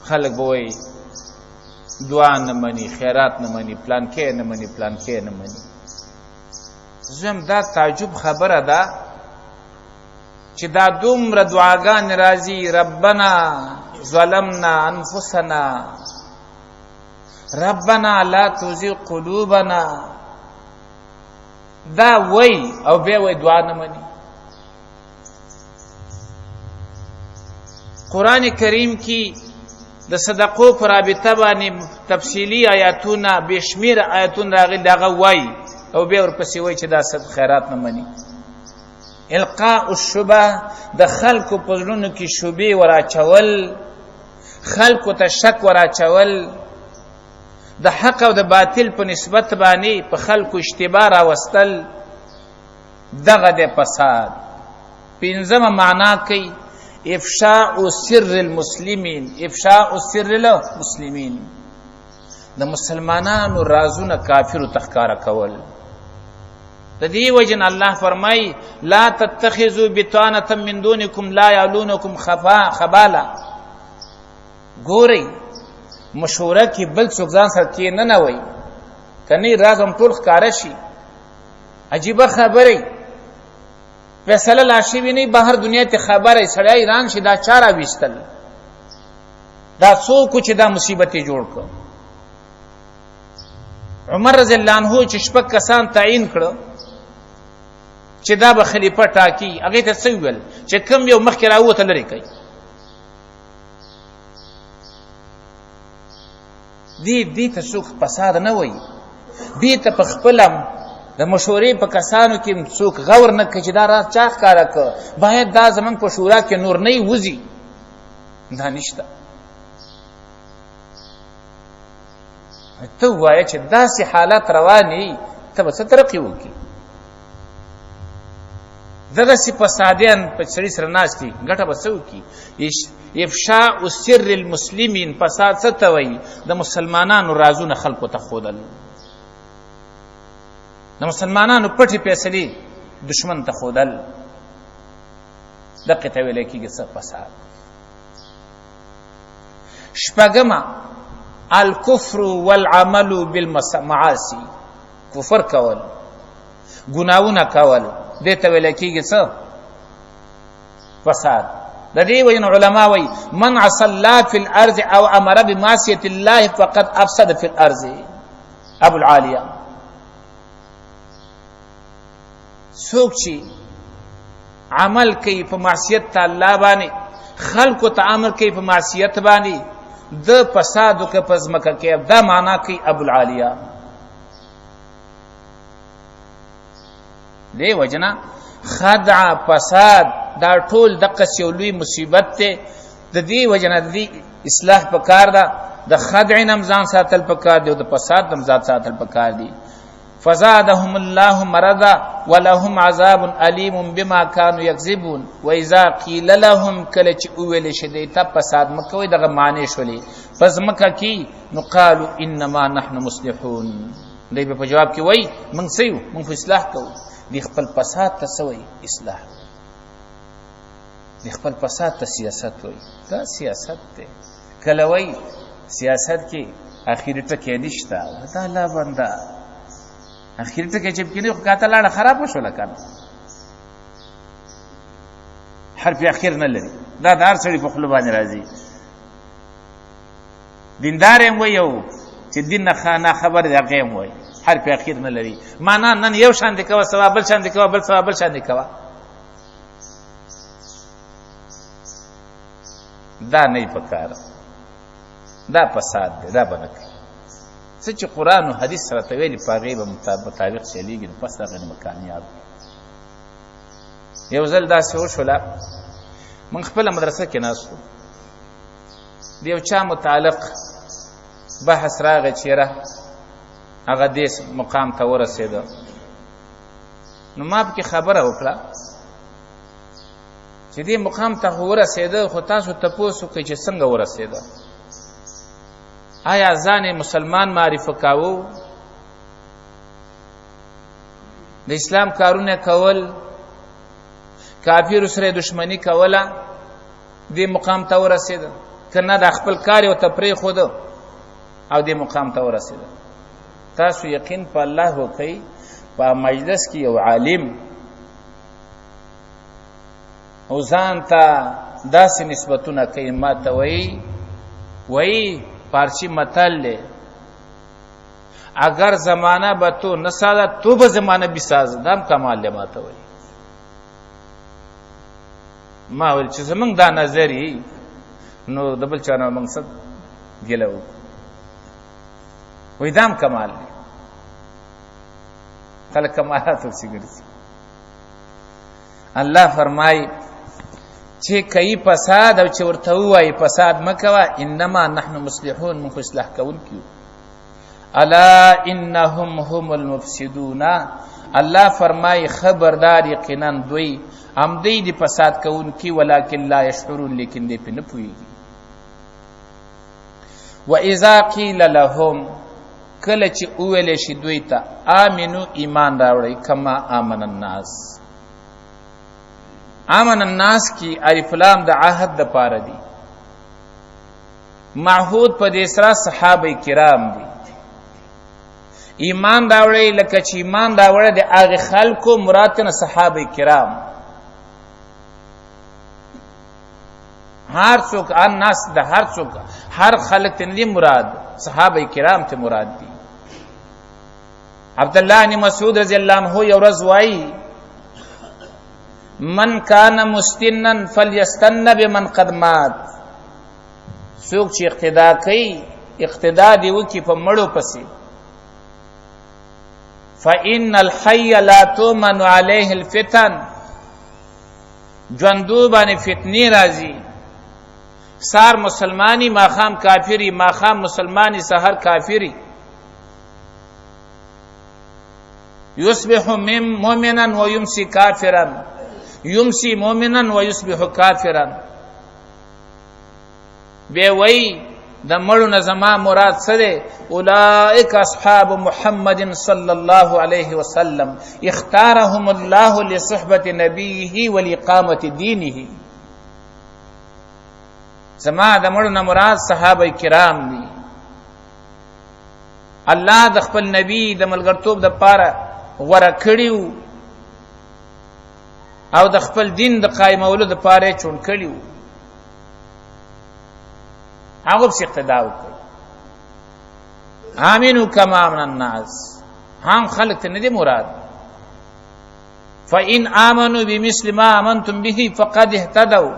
خلک به وایي دعا نه مني خیرات نه مني پلانکې نه مني پلانکې نه مني زم دا تعجب خبره ده چې دا دومره دعاګانې راځي ربنا ظلمنا انفسنا ربنا لا تزغ قلوبنا دا وای او بیا وای دعا نه مني قرآن کریم کی د صدقو پر رابطه باندې تفصیلی آیاتونه بشمیر آیاتونه راغلي دغه وای او بیا ورپسې وای چې دا صدق خیرات نه مني القاء الشبه د خلکو په زړونو کې شبهې وراچول خلکو ته شک وراچول د حق او د باطل په نسبت باندې په خلکو اشتباه راوستل دغه د فساد پنځمه معنا کوي افشاء سر المسلمین افشاء سر المسلمین د مسلمانانو رازونه کافرو تخکاره کول د دې وجن الله فرمای لا تتخذوا بطانه من دونکم لا یعلونکم خبالا ګورئ مشوره کې بل څوک ځان سره کې نه وای کني راز هم ټول ښکاره شي عجیبه خبره فیصله لا شي ویني بهر دنیا ته خبره سړی ایران شي دا چاره وشتل دا څوک چې دا مصیبت جوړ کړ عمر رضی الله عنه چې شپږ کسان تعیین کړو چې دا به خلیفہ ټاکی هغه ته څه ویل چې کم یو مخکې راوته لري کوي دې ته څوک فساد نه وای دې ته په خپلم د مشورې په کسانو کې څوک غور نه کوي چې دا راز چا ښکاره کړ باید دا زمونږ په شورا کې نور نه وځي دا نشته ته وایه چې داسې حالات رواني ته به څه ترقي وکړي دغسې فسادیان په سړي سره ناست دي ګټه به څه وکړي افشاء سر المسلمین فساد څه ته وایي د مسلمانانو رازونه خلکو ته ښودل د مسلمانانو پټې فیصلې دشمن ته ښودل دقې ته ویلی کېږي څه فساد شپږمه الکفر والعمل بالمعاصي کفر کول ګناونه کول دې ته ویل کېږي څه فساد د دې وجه علما وایي من عصى الله في الارض او امر بمعصيه الله فقد افسد في الارض ابو العالیه څوک چې عمل کوي په معصیت الله باندې خلکو ته امر کوي په معصیت باندې د فسادو که په ځمکه کې دا معنا کوي ابو العالیه دې وجنه خدع فساد دا ټول دقه یو لوی مصیبت ته د دې وجنه د دې اصلاح پکار ده د خدع نمزان ساتل پکار دی او د فساد نمزان ساتل پکار دی فزادهم الله مرضا ولهم عذاب الیم بما كانوا يكذبون واذا قيل لهم کله چې ویل شي ته فساد مکوې دغه معنی شولې پس مکه کی نو قالوا انما نحن مصلحون دوی په جواب کې وای موږ سيو موږ اصلاح کوو دی خپل فساد ته سوی اصلاح د خپل فساد ته سیاست وایي. دا سیاست دی. کله وایي سیاست کې اخري ټکی نشته. دا الله بنده اخري ټکی چې پکې نه خو کاته لاړه خرابه شوله که نه، حرف اخر نه لري. دا د هر سړي په خوله باندې راځي. دیندار یم وایي او چې دین نه خبر دی هغه یم وایي، حرف اخر نه لري. معنا نن یو شان دي کوه، سبا بل شان دي کوه، بل سبا بل شان دي کوه. دا نه پکار، دا فساد دی، دا به نه کوي. څه چې قرآن او حدیث سره ته ویلي په هغې به مطابق چلیږي، نو پس د هغې نه به کامیاب. یو ځل داسې وشوله، موږ خپله مدرسه کې ناست وو، د یو چا متعلق بحث راغی چې یاره هغه دې مقام ته ورسېده. نو ما پکې خبره وکړه چې دې مقام ته خو ورسېده، خو تاسو تپوس وکړئ چې څنګه ورسېده. آیا ځان مسلمان معرفه کاوه، د اسلام کارونه کول، کافر سره دشمنی کوله، دې مقام ته ورسېده، که نه د خپل کار ورته پرېښوده او دې مقام ته ورسېده. تاسو یقین په الله وکئ، په مجلس کې یو عالم او ځان ته داسې نسبتونه کوي، ما ته وایي پارچی متل دی، اگر زمانہ به تو نسازد تو به زمانہ بسازد. دام کمال دی. ما ته وایي، ما ویل چې زمونږ دا نظر نو د بل چا نه موږ څه ګیله وکړو. وایي دام کمال دی. خلک کمالات ورسې ګرځي. الله فرمایي چې کوي فساد او چې ورته ووایي فساد مه کوه، انما نحن مصلحون، موږ خو اصلاح کوونکي یو. الا انهم هم المفسدون، الله فرمایي خبردار یقینا دوی همدی د فساد کوونکي، ولکن لا یشعرون، لیکن دی پې نه پوهېږي. واذا قیل لهم، کله چې وویلی شي دوی ته آمنو ایمان راوړئ، کما آمن الناس. آمن الناس کی الف لام د عهد د پاره دي، معهود په دې سره صحابه کرام دي. ایمان راوړئ لکه چې ایمان راوړه د هغې خلکو، مراد نه صحابه کرام. هر څوک الناس د هر څوک، هر خلک ته نه مراد، صحابه کرام ته مراد دي. عبدالله بن مسعود رضی الله عنه یو ورځ وایي من کان مستنن فلیستن بمن قد مات. څوک چې اقتدا کوي، اقتدا دی وکړي په مړو پسې. فإن الحي لا تؤمن عليه الفتن، ژوندو باندې فتنې راځي. سار مسلمانی، ماښام کافری، ماښام مسلمانی، سحر کافری. یصبح مؤمنا ويمسي کافرا، یمسی مؤمنا ویصبح کافرا. بے وی د مړو نه زما مراد څه دی؟ اولئک اصحاب محمد صلی الله علیه وسلم اختارهم الله لصحبة نبیه ولاقامة دینه. زما د مړو نه مراد صحابه کرام دي. الله د خپل نبی د ملګرتوب د پاره غوره کړیو او د خپل دین د قائمولو د پاره چون کړیو. هغه په اقتدا وکړي. آمنو کما آمن الناس، هم خلق ته نه دی مراد. فإن آمنوا بمثل ما آمنتم به فقد اهتدوا.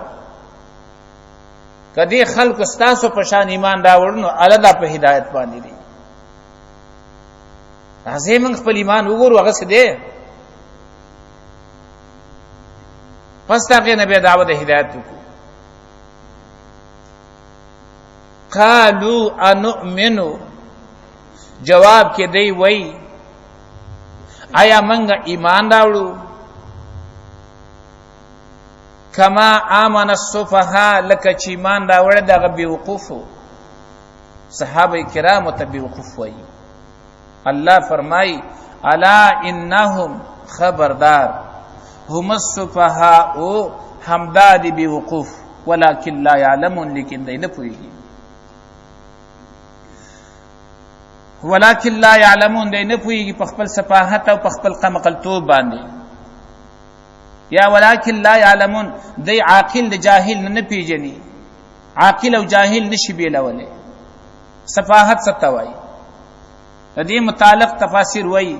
کدی خلق ستاسو په شان ایمان راوړ نو الدا په هدایت باندې دي. راځي موږ خپل ایمان وګورو هغه څه دی، پس هغې نه بیا دعوه د هدایت وکړو. قالو انؤمنو، جواب کې دی وای آیا منګه ایمان راوړو، کما آمن السفهاء، لکه چې ایمان راوړه دغه بیوقوفو صحابه کرامو ته بیوقوف وای. الله فرمای الا انهم، خبردار، هم السفهاء، همدا دی بیوقوف ولکن لا یعلمون لیکن دی نه پوهیږي ولکن لا یعلمون دی نه پوهیږي په خپل سفاهت او په خپل قمقلتوب باندې یا ولکن لا یعلمون دی عاقل د جاهل نه پیژني عاقل او جاهل نشي بیلوله سفاهت ستوي د دې متعلق تفاسیر وایي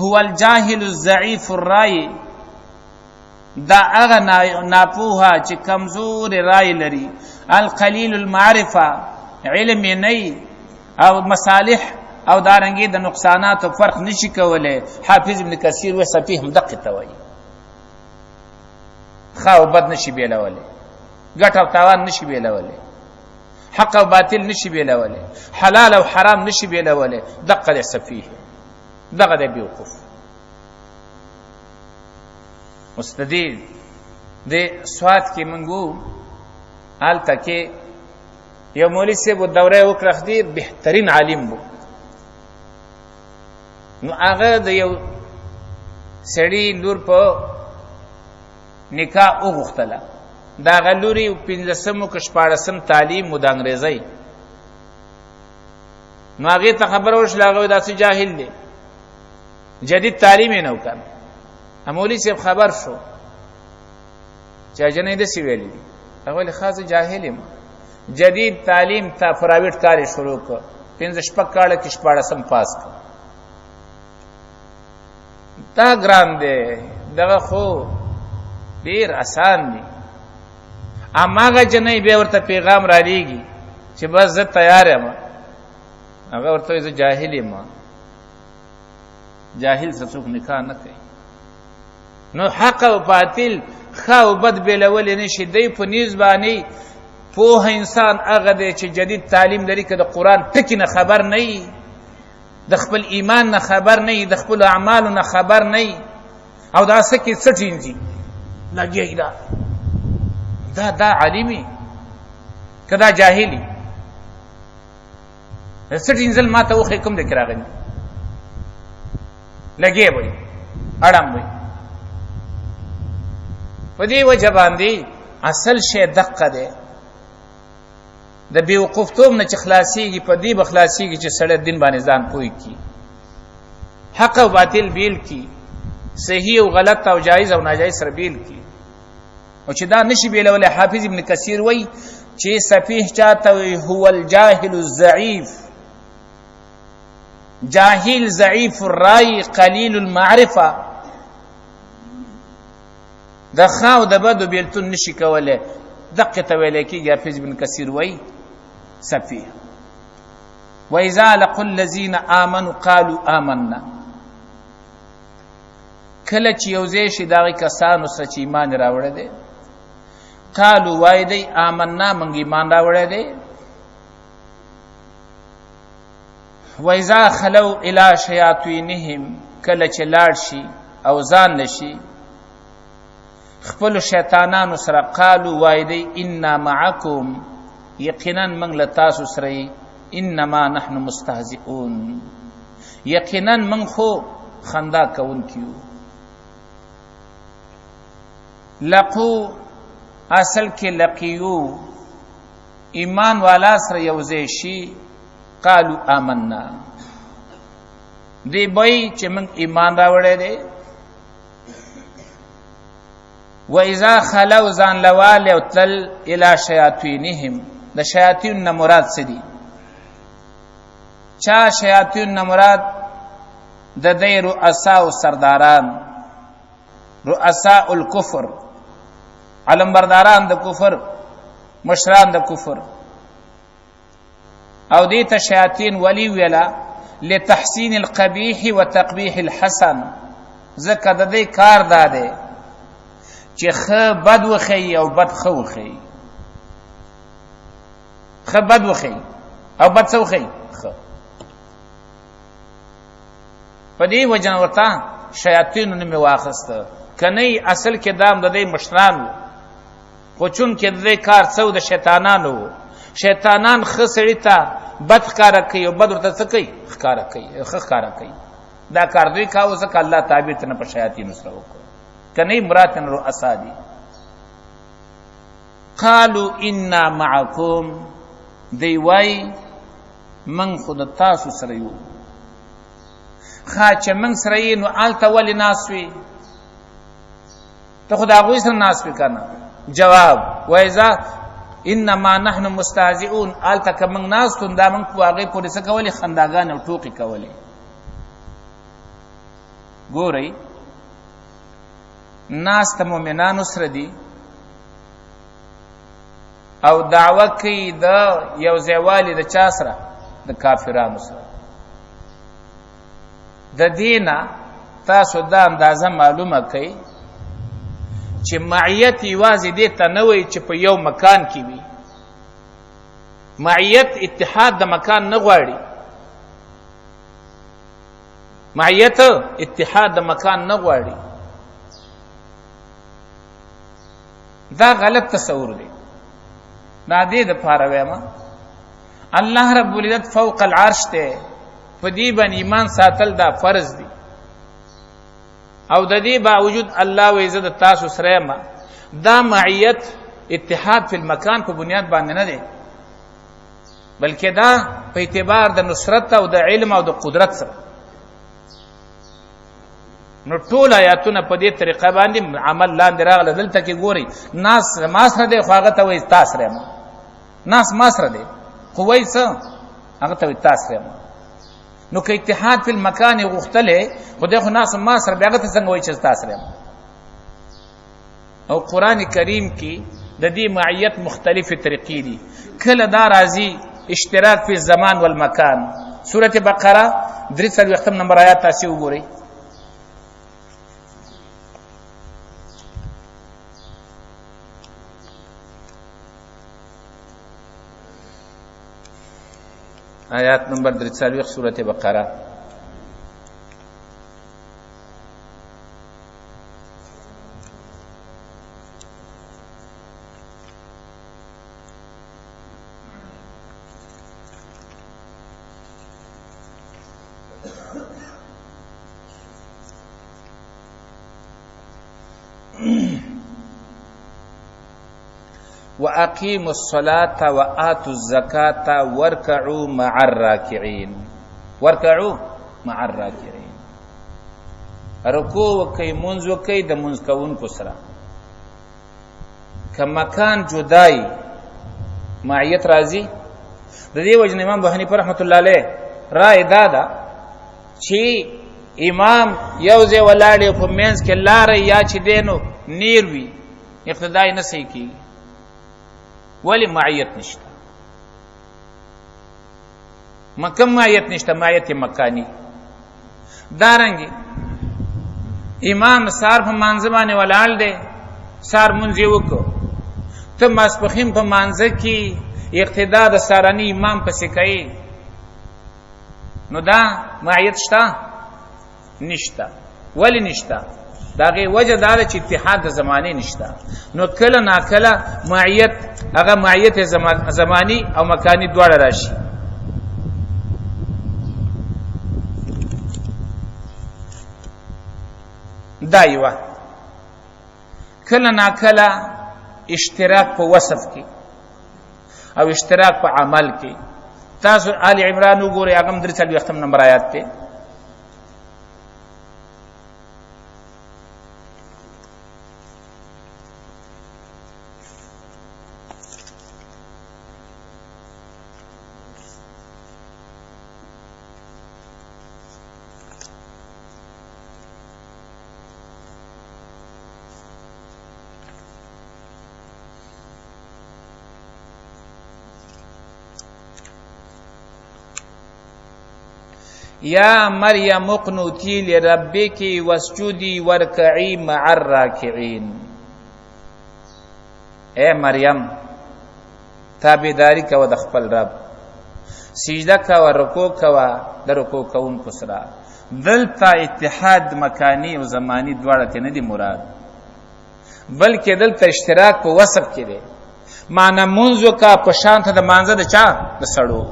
هو الجاهل الضعيف الرای دا هغه ناپوها چې کمزور رای لري القلیل المعرفه علم نه او مصالح او دارنګي د نقصانات او فرق نشي کولای حافظ ابن کثیر و سفیه هم دقه توي خو بد نشي بیلوله ګټ او تاوان نشي بیلوله حق او باطل نشي بیلوله حلال او حرام نشي بیلوله دقه د سفیه دغه د بیوقوف مستدید د سواد کې منګو حال تکي یو مولوی صاحب دوره وکړه ډیر بهترین عالم وو نو هغه د یو سړي لور په نکاح وغوښتله دا غلوري 15 او 14 تعلیم مو د انګريزي نو هغه ته خبر ورشله هغه داسې جاهل دی جدید تعلیم نه وکړ مولوی صاحب خبر شو چې جنې د سی ویلي هغه له خاصه جاهل یم جدید تعلیم ته پرایویټ کار شروع کړ 15 کال کې 14 پاس کړ دا ګران دی دغه خو ډیر آسان دی اماغه جنې به ورته پیغام را لېږي چې بس زه تیار یم هغه ورته زه جاهل یم جاهل څوک نکاح نه کوي نو حق او باطل خو او بد بیلول نشي دی په نیز باندې په انسان هغه دی چې جدید تعلیم لري که د قران ټکی نه خبر نه د خپل ایمان نه خبر نه د خپل اعمالو نه خبر نه او دا سکه سټینځي لګي دا عالمي کدا جاهلی سټینځل ماته وخه کوم د کراغني لګي وي اړم وي په دې وجه باندې اصل شی دقه ده د بیوقوفتوم نه چې خلاصيږي په دې بخلاصيږي چې سړی دین باندې ځان پوي کی حق او باطل بیل کی صحیح او غلط او جایز او ناجایز سره بیل کی او چې دا نشي بیلول حافظ ابن کثیر وای چې سفیه چاته وي هو الجاهل الضعيف جاهل ضعيف الرای قلیل المعرفه د خاو د بدو بیلتون نشي کوله دقه تویل کی حافظ ابن کثیر وای سفیه واذا لقوا الذين امنوا قالوا آمنا کله چې یوځای شي دغه کسانو سچ ایمان راوړل دي قالوا وای دی آمنا مونږ ایمان راوړل دي واذا خلوا الى شياطينهم کله چې لاړ شي او ځان نشي خپل شیطانانو سره قالوا وای دی انا معکم یقینا من لتاسو سره انما نحن مستهزئون یقینا من خو خندا کون کیو لقو اصل کې لقیو ایمان والا سره یوځای شي قالوا آمنا دی بای چې من ایمان راوړې دي واذا خلوا ځان لوال او تل الى شیاطینهم د شیاطین نه مراد څه دي چا شیاطین نه مراد د دې رؤسا او سرداران رؤسا الکفر علمبرداران د کفر مشران د کفر او دې ته شیاطین ولی ویلا لتحسین القبیح وتقبیح الحسن زکه د دې کار داده چې خ بد وخی او بد خو وخی خ بد وخی او بد سو وخی خ پدې وجن ورته شیاطین نه واخست کني اصل کې دام د دې مشران خو چون کې د دې کار څو د شیطانانو شیطانان خ سړی ته بد کار کوي او بد ورته څه کوي ښکارا کوي ښکارا کوي دا کار دوی کاوه ځکه الله تعالی ته په شیاطین سره وکړ کني مراتن رؤسا دي قالوا انا معکم، دی وای من خود تاسو سره یو. چې من سره یې نو آلته ولې ناست وي؟ ته خو د هغوی سره ناست وي که نه؟ جواب وایذا انما نحن مستهزئون، آلته که موږ ناست وو دا موږ په هغې پورې څه کولې؟ خنداګانې او ټوکې کولې. ګورئ ناست د مؤمنانو سره دي او دعوه کوي د یو ځایوالي د چا سره؟ د کافرانو سره. د دینه تاسو دا اندازه معلومه کوي چې معیت یوازې دې ته نه وایي چې په یو مکان کې وي. معیت اتحاد د مکان نه غواړي. معیت اتحاد د مکان نه غواړي. دا غلط تصور دی. دا دې دپاره وایم الله رب العزت فوق العرش دی، په دې باندې ایمان ساتل دا فرض دی. او د دې باوجود الله وایي زه د تاسو سره یم. دا معیت اتحاد فی المکان په بنیاد باندې نه دی، بلکې دا په اعتبار د نصرت او د علم او د قدرت سره. نو ټول آیاتونه په دې طریقه باندې عمل لاندې راغله. دلته کې ګورئ ناس ما سره دی خو هغه ته وایي تا سره یم. ناس ما سره دی خو وایي څه؟ هغه ته وایي تا سره یم. نو که اتحاد فی المکان یې غوښتلی خو دی خو ناس ما سره بیا هغه ته څنګه وایي چې تا سره یم؟ او قرآن کریم کې د دې معیت مختلفې طریقې دي. کله دا راځي اشتراک فی الزمان والمکان. سورة بقره 43 نمبر آیات تاسې وګورئ. آیات نمبر 43 سورة بقره. وَأَقِيمُوا الصَّلَاةَ وَآتُوا الزَّكَاةَ وَارْكَعُوا مَعَ الرَّاكِعِينَ. وَارْكَعُوا مَعَ الرَّاكِعِينَ. رکوع وکئ، منځ وکئ د منځ کوونکو سره. که مکان جدای معیت راځي، د دې وجه امام ابو حنیفه رحمت الله علیه رائے دا ده چې امام یو ځای ولاړ په منځ کې لاره یا چې دینو نیر وي اقتدای نه صحیح کیږي. ولی معیت نشته. مکم معیت نشته، معیت مکانی. دارنګي امام سار په مانځ باندې ولاړ دی، سار مونځ یې وکړو، ته ماسپخین په مانځه کې اقتدا د سارني امام پسې کوي، نو دا معیت شته؟ نشته. ولی نشته؟ داغه وجه دا چې اتحاد د زمانه نشته. نو کله ناکله معیت هغه معیت زمانی او مکانی دواړه راشي. دا یوه. کله ناکله اشتراک په وصف کې او اشتراک په عمل کې. تاسو آل عمران وګورئ، هغه 43 نمبر آیات ته. یا مریم اقنوتی لربک واسجدی وارکعی مع الراکعین. اے مریم تابعداری کوه د خپل رب، سجده کوه، رکوع کوه د رکوع کوونکو سره. دلته اتحاد مکانی او زمانی دواړه ته نه دي مراد، بلکې دلته اشتراک په وصف کې دی. معنی منځو کا په شان ته د مانځه د چا؟ د سړو.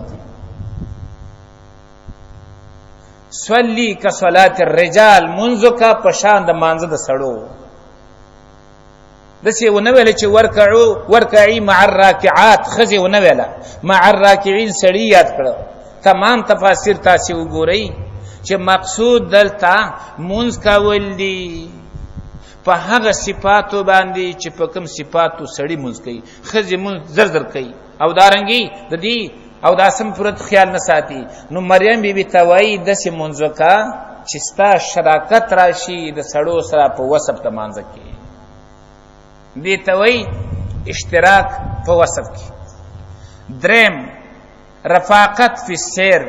صلی کا صلات الرجال، منځو کا په شان د مانځه د سړو. دسې ونه ویله چې ورکعي مع الراکعات ښځې ونه ویله مع الراکعین سړي یاد کړه تمام تفاسیر تاسې وګورئ چې مقصود دلته مونځ کول دي په هغه صفاتو باندې چې په کوم صفاتو سړي مونځ کوي ښځې مونځ زر زر کوي او دارنګي د دې او داسم پوره خیال نه ساتي نو مریم بیبي ته وایي داسې مونځ وکړه چې ستا شراکت راشي د سړو سره په وصف د مانځه کې دې ته وایي اشتراک په وصف کې دریم رفاقت فی السیر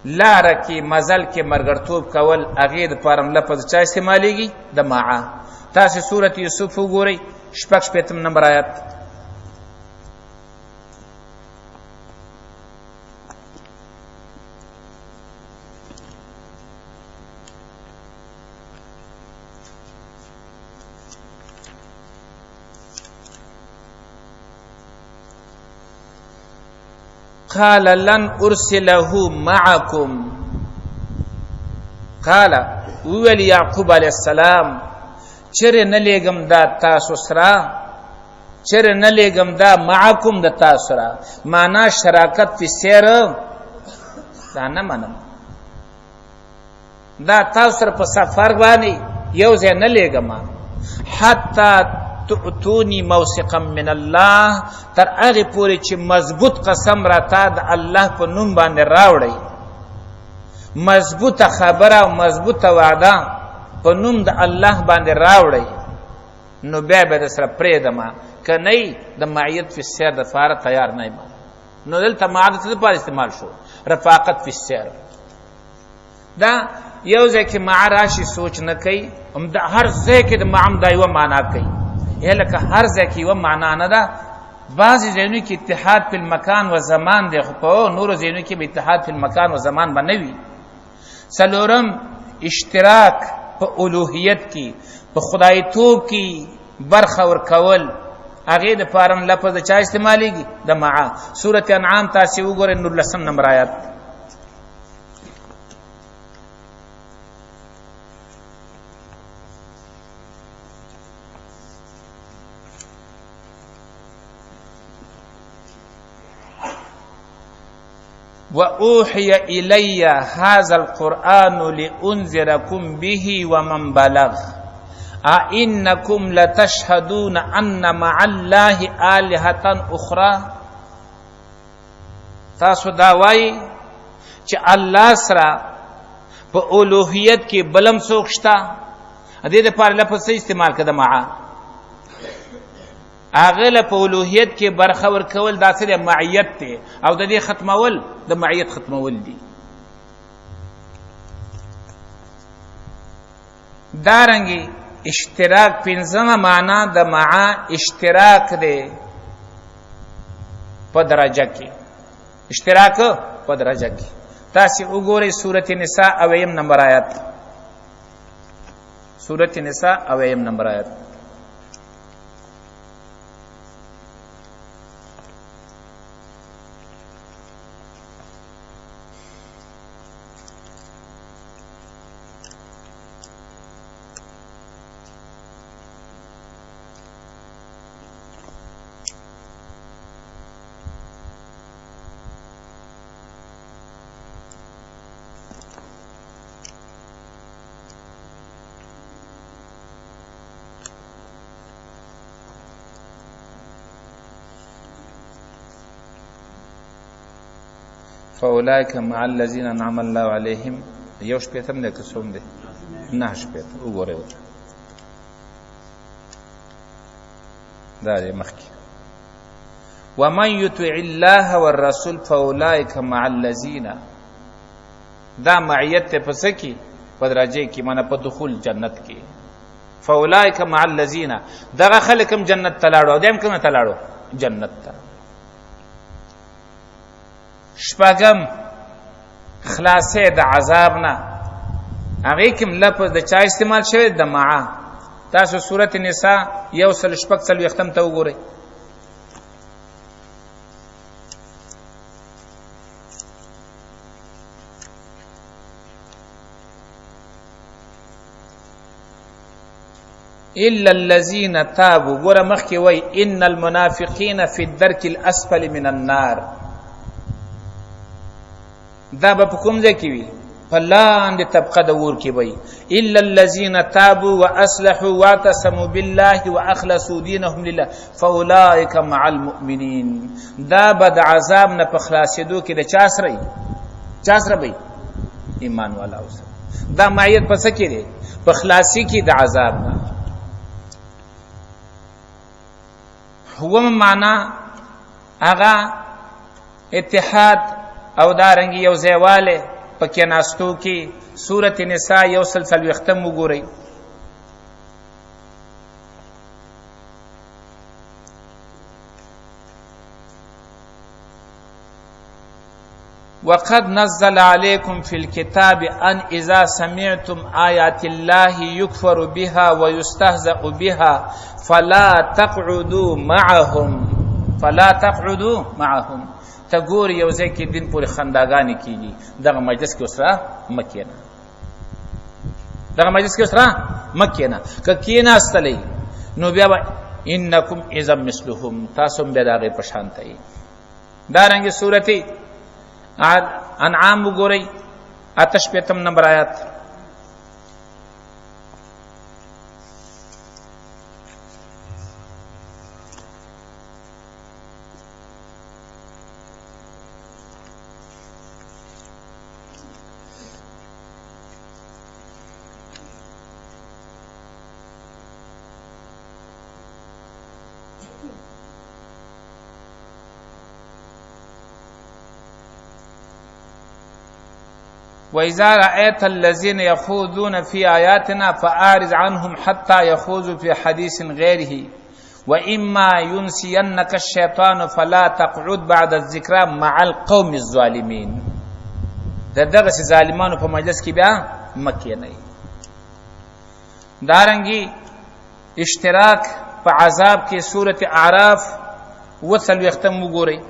لاره کې مزل کې مرګرتوب کول هغې دپاره هم لفظ چا استعمالیږي د معه تاسې سورت یوسف وګورئ 66 نمبر آیات قال لن ارسله معكم قال ویل یعقوب علیہ السلام چرې نه لیږم دا تاسو سره چرې نه لیږم دا معکم د تاسو سره معنا شراکت فی سیر دا نه منم دا تاسو سره په سفر باندې یو ځای نه لیږم حتی تؤتونی موثقا من الله تر هغه پورې چې مضبوط قسم راته د الله په نوم باندې راوړی مضبوطه خبره او مضبوطه وعده په نوم د الله باندې راوړی نو بیا به در سره پرېږدم که نه د معیت فی السیر دپاره تیار نه یم نو دلته معه د څه دپاره استعمال شو رفاقت فی السیر دا یو ځای کې معه راشي سوچ نه کوي هر ځای کې د معم دا یوه معنا کوي یا لکه هر ځای کې یوه معنا نه ده بعضې ځایونو کې اتحاد فی المکان و زمان دی خو په نورو ځایونو کې به اتحاد فی المکان و زمان به نه وي څلورم اشتراک په الوهیت کې په خدایتوب کې برخه ورکول هغې دپاره هم لفظ د چا استعمالیږي د معه سورت انعام تاسې وګورئ 19 نمبر آیات وَأُوحِيَ إِلَيَّ هَذَا الْقُرْآنُ لِأُنذِرَكُمْ بِهِ وَمَنْ بَلَغَ أَإِنَّكُمْ لَتَشْهَدُونَ أَنَّ مَعَ اللَّهِ آلِهَةً أُخْرَى تاسو دا وایي چې الله سره په اولوهیت کې بلم څوک شته دې دپاره لفظ څه استعمال کړه د معه هغه له په اولوهیت کې برخه ورکول دا څه دی معیت دی او د دې ختمول د معیت ختمول دي دارنګې اشتراک پنځمه معنا د معه اشتراک دی په درجه کې اشتراک په درجه کې تاسې وګورئ سورت نساء 9 نمبر آیات سورت نساء 9 نمبر آیات فاولئک مع الذین انعم الله علیهم یو شپیتم دی که څوم دی 9 شپیتم وګورئ دا دی مخکې ومن یطع الله والرسول فاولئک مع الذین دا معیت ته پس کی په درجه کې معنی په دخول جنت کې فاولئک مع الذین دغه خلک هم جنت ته لاړو دیم کوم ته لاړو جنت ته شپږم خلاصې د عذاب نه هغې کې لفظ د چا استعمال شوی د معه تاسو سورت نساء 1:46 ته وګورئ الا الذين تابوا ګوره مخکې وای ان المنافقین فی الدرک الاسفل من النار، دا به په کوم ځای کې وي؟ په لاندې طبقه د اور کې وي. الا الذين تابوا واصلحوا واعتصموا بالله واخلصوا دينهم لله فاولئك مع المؤمنين. دا به د عذاب نه په خلاصېدو کې د چا سره وي؟ ایمان والا اوسه. دا معیت په څه کې دی؟ په خلاصي کې د عذاب نه. هوم معنا هغه اتحاد او دارنګ یو ځایواله پکې ناستو کې. سورۃ النساء یو سلسل وختم وګورئ. وقد نزل عليكم في الكتاب أن إذا سمعتم آيات الله يكفر بها ويستهزأ بها فلا تقعدوا معهم تګور یو ځای کې دین پورې خنداګانې کېږي. دغه مجلس کې اوس را مه کېنه. که کېناستلی نو بیا به انکم اذا مثلهم، تاسو هم بیا د هغې په شانته یې. دارنګې صورت انعام وګورئ 58 نمبر آیات. وإذا رأيت الذين يخوضون في آياتنا فأعرض عنهم حتى يخوضوا في حديث غيره وإما ينسينك الشيطان فلا تقعد بعد الذكرى مع القوم الظالمين. دغه ظالمانو په مجلس کې بیا مکه نه. دارنګي اشتراک په عذاب کې سورة اعراف وصل وختم وګورئ.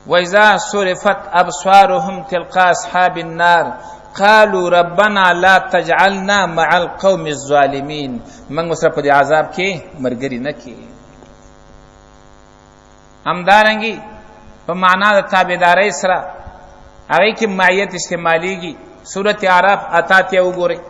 وإذا صرفت أبصارهم تلقاء أصحاب النار قالوا ربنا لا تجعلنا مع القوم الظالمين. من سره په عذاب کې مرګري نه کې. همدارنګي په معنا د تابعداري سره هغه کې معیت استعماليږي. سورۃ اعراف اتاتیا وګورئ.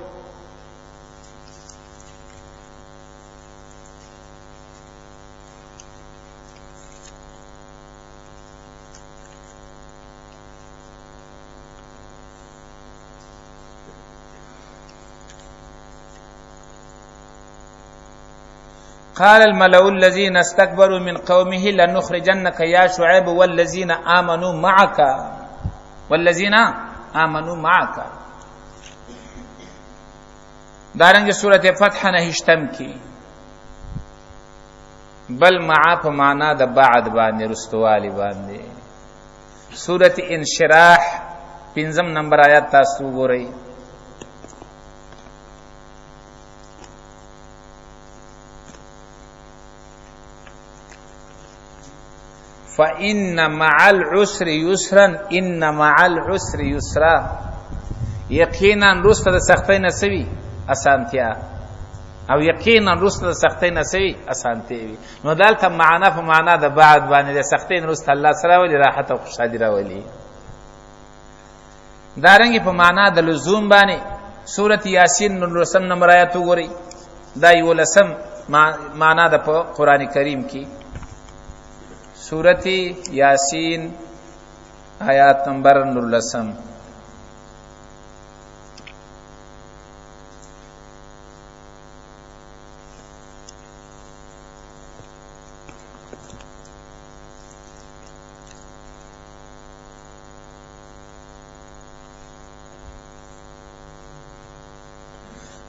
قال الملأ الذين استكبروا من قومه لنخرجنك يا شعيب والذين آمنوا معك. دارنګه سورته فتح نه هشتم کی بل مع په معنا د بعد باندې رستوالی باندې. سورته انشراح 5 نمبر آیات تاسو وګورئ. فإن مع العسر يسرا إن مع العسر يسرا. یقینا رسته د سختۍ نه سوي اسانتیا او یقینا رسته د سختۍ نه سوي اسانتیا وي. نو دلته معنا په معنا د بعد باندې د سختۍ نه رسته الله سره ولي راحت او خوشحالي راولي. دارنګه په معنا د لزوم باندې سورۃ یاسین 19 نمبر آیات وګورئ. دا یو لسم معنا د قرآن کریم کې. سورۃ یاسین آیات نمبر 19.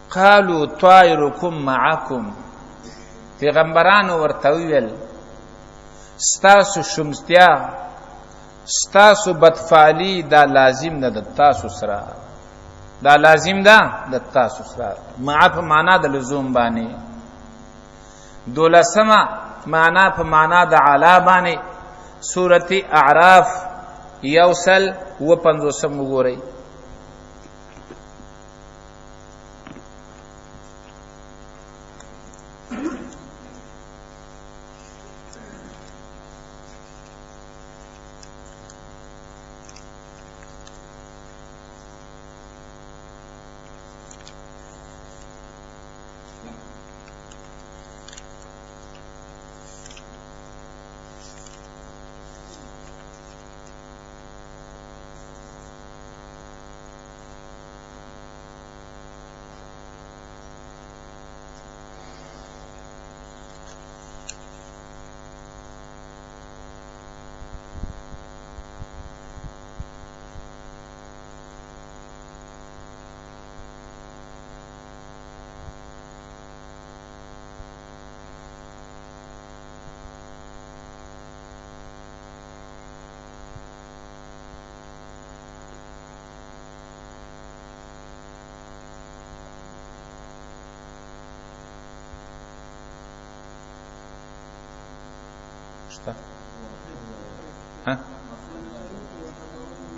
قالوا طائركم معكم. پیغمبرانو ورته ویل ستاسو شمستیا ستاسو بدفعلی دا لازم ده د تاسو سره، دا لازم ده د تاسو سره. مع په معنا د لزوم باندې. 12 معنا په معنا د علا باندې. سورۃ اعراف 150 وګورئ.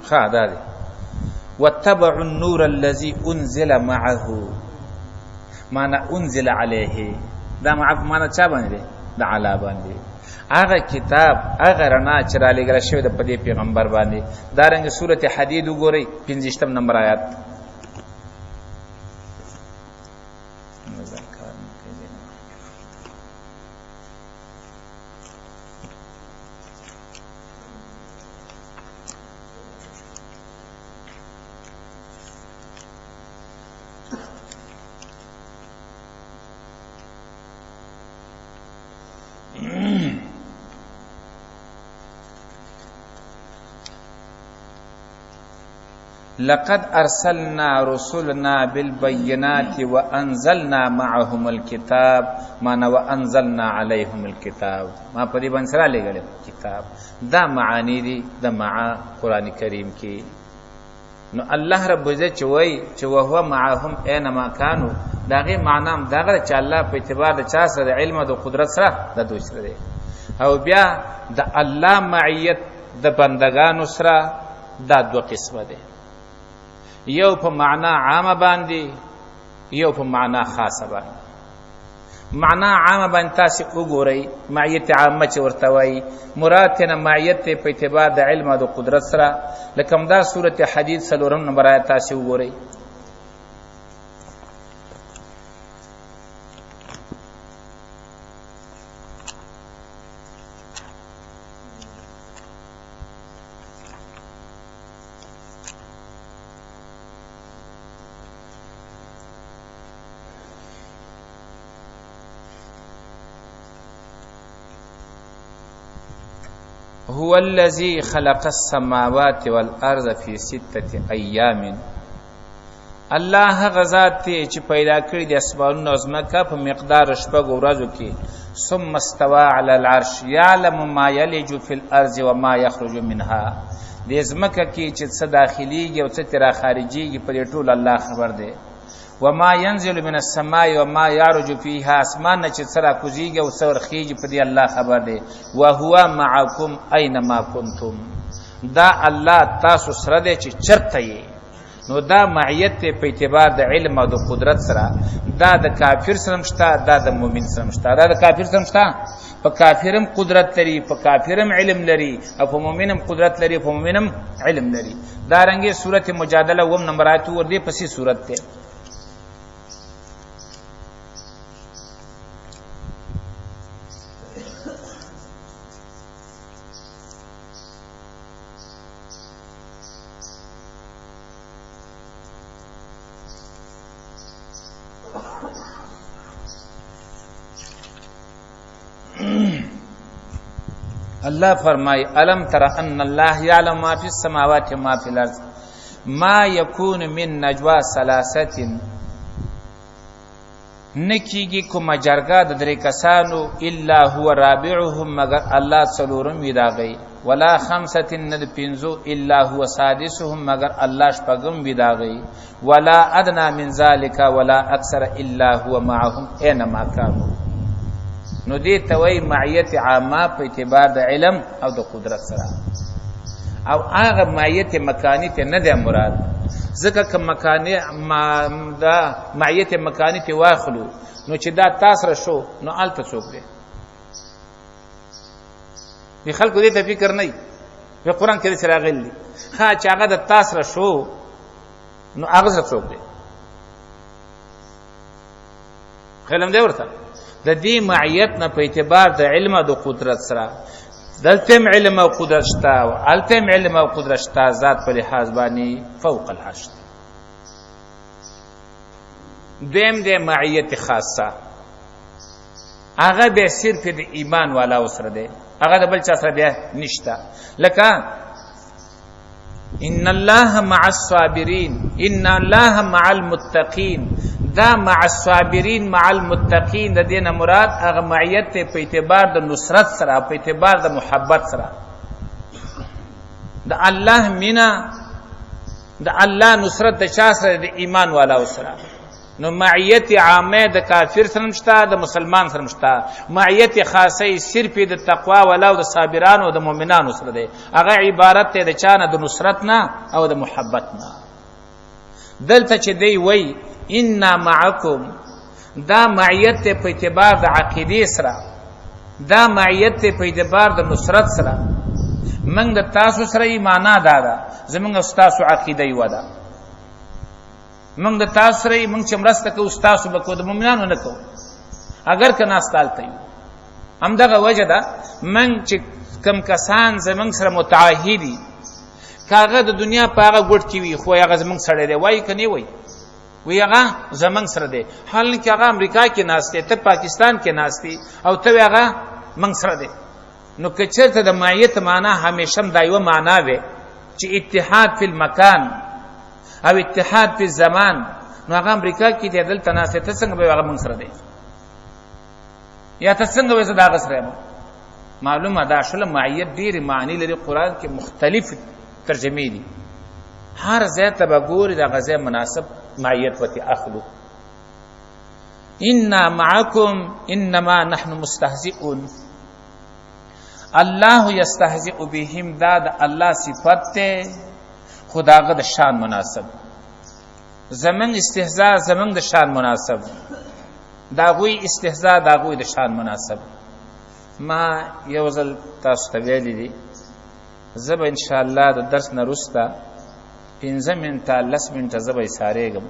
دادي واتبعوا النور الذي انزل معه. معنا انزل عليه دا معنا چا باندې دا علا باندې. هغه کتاب هغه رڼا چې را لېږل شوی د پدې پیغمبر باندې. دارنګه سورۃ حدید وګورئ 50 نمبر آیات. لقد ارسلنا رسلنا بالبينات وانزلنا معهم الكتاب. معنا وانزلنا عليهم الكتاب. ما په دې باندې سره لګل کتاب. دا معانی دي د مع قران کریم کې. نو الله رب عزت چوي چې وهو معهم اينما كانوا. داغه معنا هم داغه چې الله په اعتبار د چا سره علم او قدرت سره د دوی سره دی. او بیا د الله معیت د بندگانو سره دا دوه قسمه دي. یو په معنا عامه باندې، یو په معنا خاصه باندې. معنا عامه باندې تاسو وګورئ. معیت عامه چې ورته وایي مراد ته معیت په اعتبار د علم او د قدرت سره. لکه دا سورۃ حدید 4 نمبر آیت تاسو وګورئ. هو الذي خلق السماوات والارض في 6 ايام. الله غزاد ته چې پیدا کړی د اسمانونو او ځمکه په مقدار شپږ ورځو کې. ثم استوى على العرش يعلم ما يلج في الارض وما يخرج منها. د ځمکه کې چې څه داخليږي او څه تر خارجيږي په ټول الله خبر دی. وما ينزل من السماء وما يعرج فيها. اسمان چې سره کوزيږي او سر خيږي په دې الله خبر دی. وهو معكم اينما كنتم. دا الله تاسو سره دی چې چرته یې. نو دا معیت په اعتبار د علم او د قدرت سره. دا د کافر سره مشته، دا د مؤمن سره مشته. دا د کافر سره مشته، په کافرم قدرت لري، په کافرم علم لري، او په مؤمنم قدرت لري، په مؤمنم علم لري. دا رنګه سورته مجادله 1 نمبر آیت ور دي پسې سورته ده. الله فرمای الم تر ان الله يعلم ما في السماوات وما في الارض ما يكون من نجوى ثلاثه الا هو رابعهم ولا ادنى من ذلك الا هم معهم اينما كانوا. الله فرمای الم تر ان الله يعلم ما في السماوات وما في الارض. ما يكون من نجوى ثلاثه. ما يكون من نجوى ثلاثه. ما يكون من نجوى ثلاثه. نکیږي کومه جرګه د درې کسانو الا هو رابعهم مگر الله څلورم وي د هغوی ولا خمسة نه د پنځو الا هو سادسهم مگر الله شپږم وي د هغوی ولا ادنى من ذلك ولا اکثر الا هو معهم اینما کانوا. نو دې ته وایي معیت عامه په اعتبار د علم او د قدرت سره، او هغه معیت مکانی ته نه دی مراد، ځکه که دا معیت مکانی ته واخلو نو چې دا تاسو را شو نو هلته څوک دی؟ د خلکو دې ته فکر نه وي. په قرآن کې داسې راغلي دي چې هغه د تاسو را شو نو هغه سره څوک دی؟ علم دی ورته د دې معیت نه په اعتبار د علم او د قدرت سره. دلته علم او قدرت شته او هلته علم او قدرت شته، ذات په لحاظ باندې فوق العرش دی. دویم دی معیت خاصه، هغه بیا صرف د ایمان والا سره دی، هغه د بل چا سره بیا نشته. لکه ان الله مع الصابرین ان الله مع المتقین، دا مع الصابرین مع المتقین د دینه مراد هغه معیت ته په اعتبار د نصرت سره، په اعتبار د محبت سره. د الله مینا د الله نصرت د چا سره؟ د ایمان والا سره. نو معیت عامه د کافر سره نشته، د مسلمان سره نشته. معیت خاصه صرف د تقوا والا او د صابرانو او د مؤمنانو سره دی. هغه عبارت ته د چانه د نصرت نه او د محبت نه. دلته چې دی وای انا معکم، دا معیت ته په اعتبار د عقیده سره، دا معیت ته په اعتبار د نصرت سره. موږ د تاسو سره ایمانه ده، زموږ او تاسو عقیده یو ده. موږ د تاسو سره موږ چې مرسته کوو تاسو به کوو، د مؤمنانو نه کوو. اگر که ناستالته یو همدغه وجه ده موږ چې کم کسان زموږ سره متعهدي کاغه د دنیا په هغه ګوټ کې وي خو هغه زموږ سره دی، وایي که نه وایي؟ وی هغه زمنګ سره دی. حال کې هغه امریکا کې ناشته، ته پاکستان کې ناشتي او ته هغه منګ سره دی. نو که چېرته د معیت معنا همیشه دا یو معنا وي چې اتحاد فی المکان او اتحاد فی الزمان، نو هغه امریکا کې دی دلته ناشته، ته څنګه به هغه منګ سره دی؟ یا ته څنګه به زه د هغه سره یم؟ معلومه ده اصل معیت ډېرې معنی لري. قرآن کې مختلف ترجمې دي، هر ځای ته به ګوري د هغه ځای مناسب معیت وتی اخلو. انا معکم انما نحن مستهزئون، الله یستهزئ بهم، دا د الله صفت ته خداغه د شان مناسب. زمن استهزاء زمن د شان مناسب، دا غوی استهزاء دا غوی د شان مناسب. ما یو ځل تاسو ته ویلي دي زه به ان شاء الله د درس نه وروسته 15 منټه 10 منټه زه به سارېږم،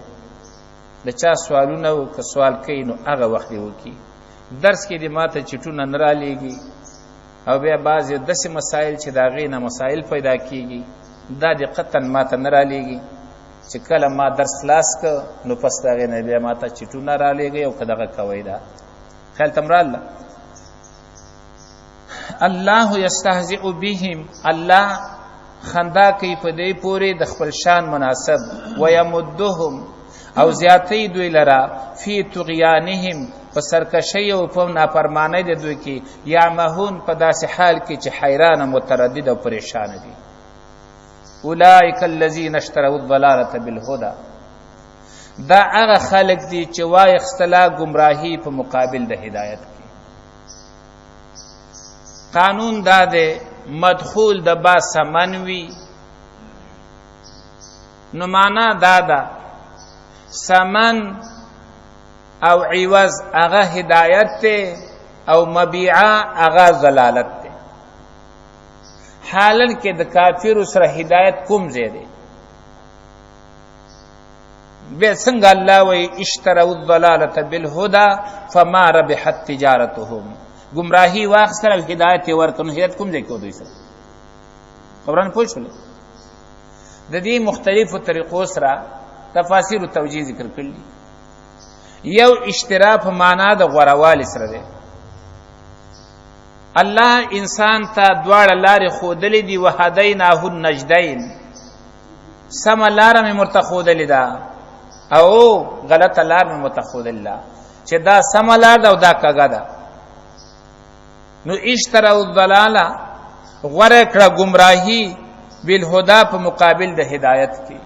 د چا سوالونه و که سوال کوي نو هغه وخت یې وکړي. درس کې دې ماته چټونه نه رالیږي او بیا بعضې داسې مسایل چې د هغې نه مسایل پیدا کېږي دا دې قطعا ماته نه رالیږي چې کله ما درس خلاص که نو پس د هغې نه بیا ماته چټونه رالیږي او که دغه کوئ. دا خیال ته راله. الله یستهزئ بهم، الله خندا کوي په دې پورې د خپل شان مناسب. ویمدهم، او زیاتی دوی لرا فی طغیانهم، په سرکشی او په نافرمانی د دوی کې. یعمهون، په داسې حال کې چې حیران متردد او پریشان دي. اولئک الذین اشتروا الضلالة بالهدى، دا هغه خلق دي چې وایخستلا گمراهی په مقابل د هدایت کې. قانون دا ده مدخول د با سمنوي، نو معنا دا ده سمن او عوض هغه هدایت ته او مبيعه هغه ضلالت ته. حالن کې د کافر سره هدایت کوم ځای دی؟ به څنګه الله وی اشتروا الضلاله بالهدى فما ربحت تجارتهم، گمراهی واخستل او هدایت ورکړو. هدایت کوم ځای کې دوی سره خبران پوه شول. د دې مختلفو طریقو سره تفاسیر او توجیه ذکر کړل. یو اشتراف معنا د غوروالي سره دی. الله انسان ته دواړه لارې خودلې دي. وهدیناه النجدین، سم لار مې مرته خودلې ده او غلطه لار مې مرته خودلې ده. چې دا سمه لار ده او دا کږه ده. نو اشتروا الضلاله غوره کړه ګمراهي بالهدى په مقابل د هدایت کې.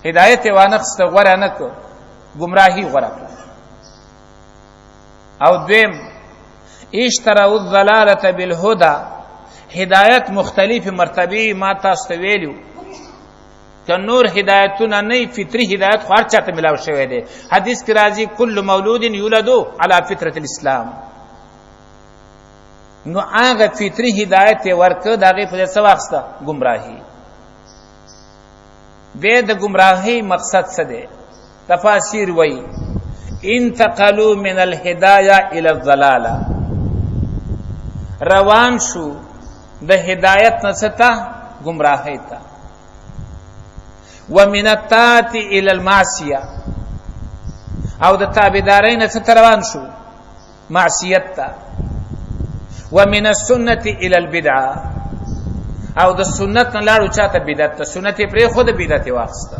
هدایت یې وانخسته غوره نه کړ، ګمراهي غوره کړه. او دویم اشتروا الضلاله بالهدى، هدایت مختلف مرتبه ما تاسو ته ویلو. که نور هدایتونه نه فطری هدایت خو هر چاته ملاو شوی دی. حدیث کې راځي کل مولود یولدو علی فطرت الاسلام. نو هغه فطری هدایت ورکه د هغې په څه واخسته؟ ګمراهي. بیا د ګمراهۍ مقصد څه دی؟ تفاسیر وایي انتقلوا من الهدایه الى الضلاله، روان شو د هدایت نه څه ته؟ ګمراهۍ ته. ومن الطاعة الى المعصیه، او د تابعدارۍ نه څه ته روان شو؟ معصیت ته. ومن السنة الى البدعه، او د سنت نه لاړو چاته؟ بدعت ته. سنت یې پرېښوده، بدعت یې واخیسته.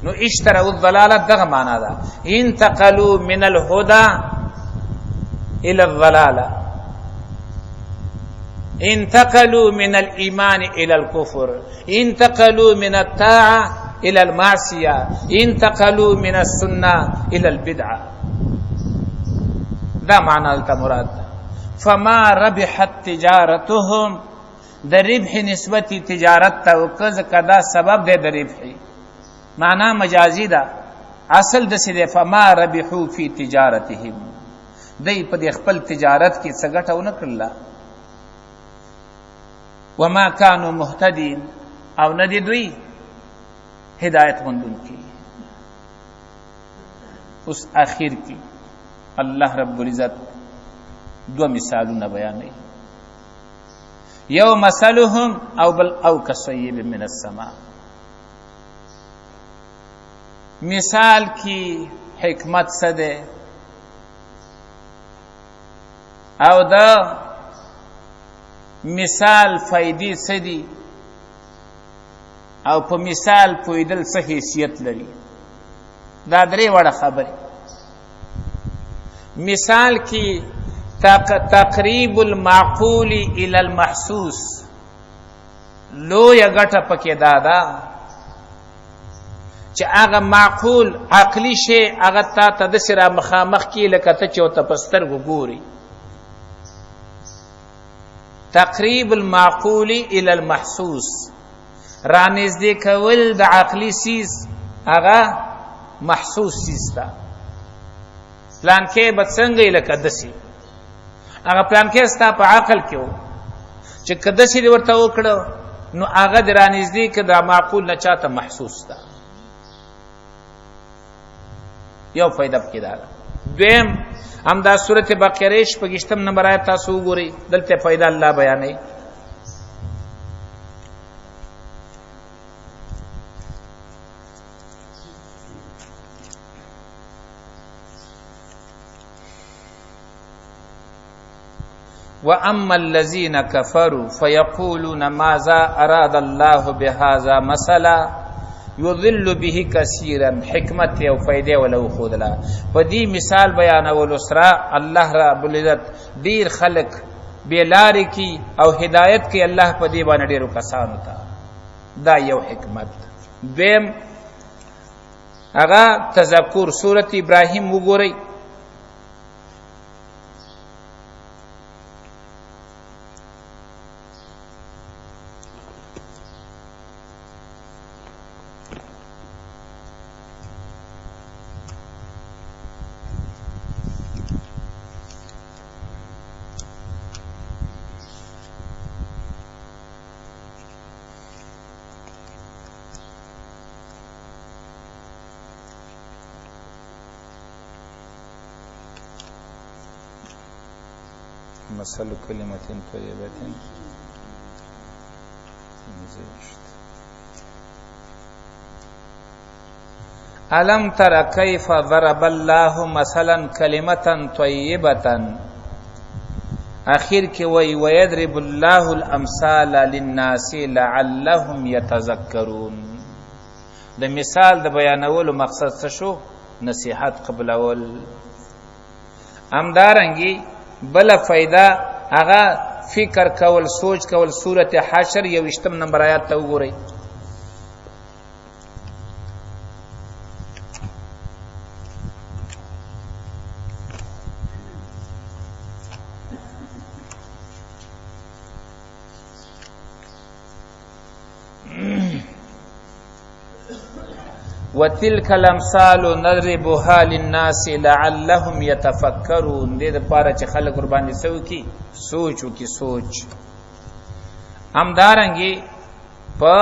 نو اشتروا الضلاله دغه معنا ده. انتقلوا من الهدى الى الضلاله، انتقلوا من الايمان الى الكفر، انتقلوا من الطاعه الى المعصيه، انتقلوا من السنه الى البدعه. دا معنا دلته مراد ده. فما ربحت تجارتهم، د ربح نسبت تجارت ته وکړه ځکه دا سبب دی د ربح. معنا مجازي ده، اصل د څه دی؟ فما ربحوا فی تجارتهم، دی په دې خپل تجارت کې څه ګټه ونه کړله. وما كانوا مهتدين، او نه دي دوی هدایت مندونکي. اوس اخر کې الله رب العزت دو مثالونه بیانوي. یو مثلهم او بل او کصیب من السماء. مثال کی حکمت څه ده او دا مثال فائدې څه دي او په مثال پوهېدل څه حیثیت لري. دا درې وړه خبرې. مثال کی تقریب المعقول الى المحسوس، لویه ګټه پکې دا ده چې هغه معقول عقلي شی هغه تا ته داسې را مخامخ کي لکه ته چې ورته په سترګو ګوري. تقریب المعقول الى المحسوس، رانږدې کول د عقلي سیز هغه محسوس سیز ته. پلانکې به څنګه لکه داسې، هغه پلانکې ستا په عقل کې و چې که داسې دې ورته وکړه نو هغه دې رانږدې که د معقول نه چاته محسوس ده. یو فائدہ پکې دا ده. دویم همدا سورت بقره 25 نمبر آیت تاسو وګورئ، دلته فائدہ الله بیانوي. وَأَمَّا الَّذِينَ كَفَرُوا فَيَقُولُونَ مَاذَا أَرَادَ اللَّهُ بِهَذَا مَثَلًا يُضِلُّ بِهِ كَثِيرًا. حکمت او فائدې ولو خودلا په دې مثال بیانولو سره الله رب العزت ډیر خلق بیلاری کی او هدایت کی الله په دې باندې ډیرو کسانو ته. دا یو حکمت. دویم هغه تذکر سورت ابراهیم وګورئ. مثل كلمة طيبة ألم تر كيف ضرب الله مثلا كلمة طيبة. آخر کې وی ويضرب الله الأمثال للناس لعلهم يتذكرون. د مثال د بیانولو مقصد څه شو؟ نصیحت قبلول. همدارنګي بل فائدہ هغه فکر کول، سوچ کول. سورۃ حشر 21 نمبر آیات ته وګورئ. وتلك الامثال نضربها للناس لعلهم يتفكرون. دې لپاره چې خلک ور باندې سوکي سوچ وکي سوچ. همدارنګي په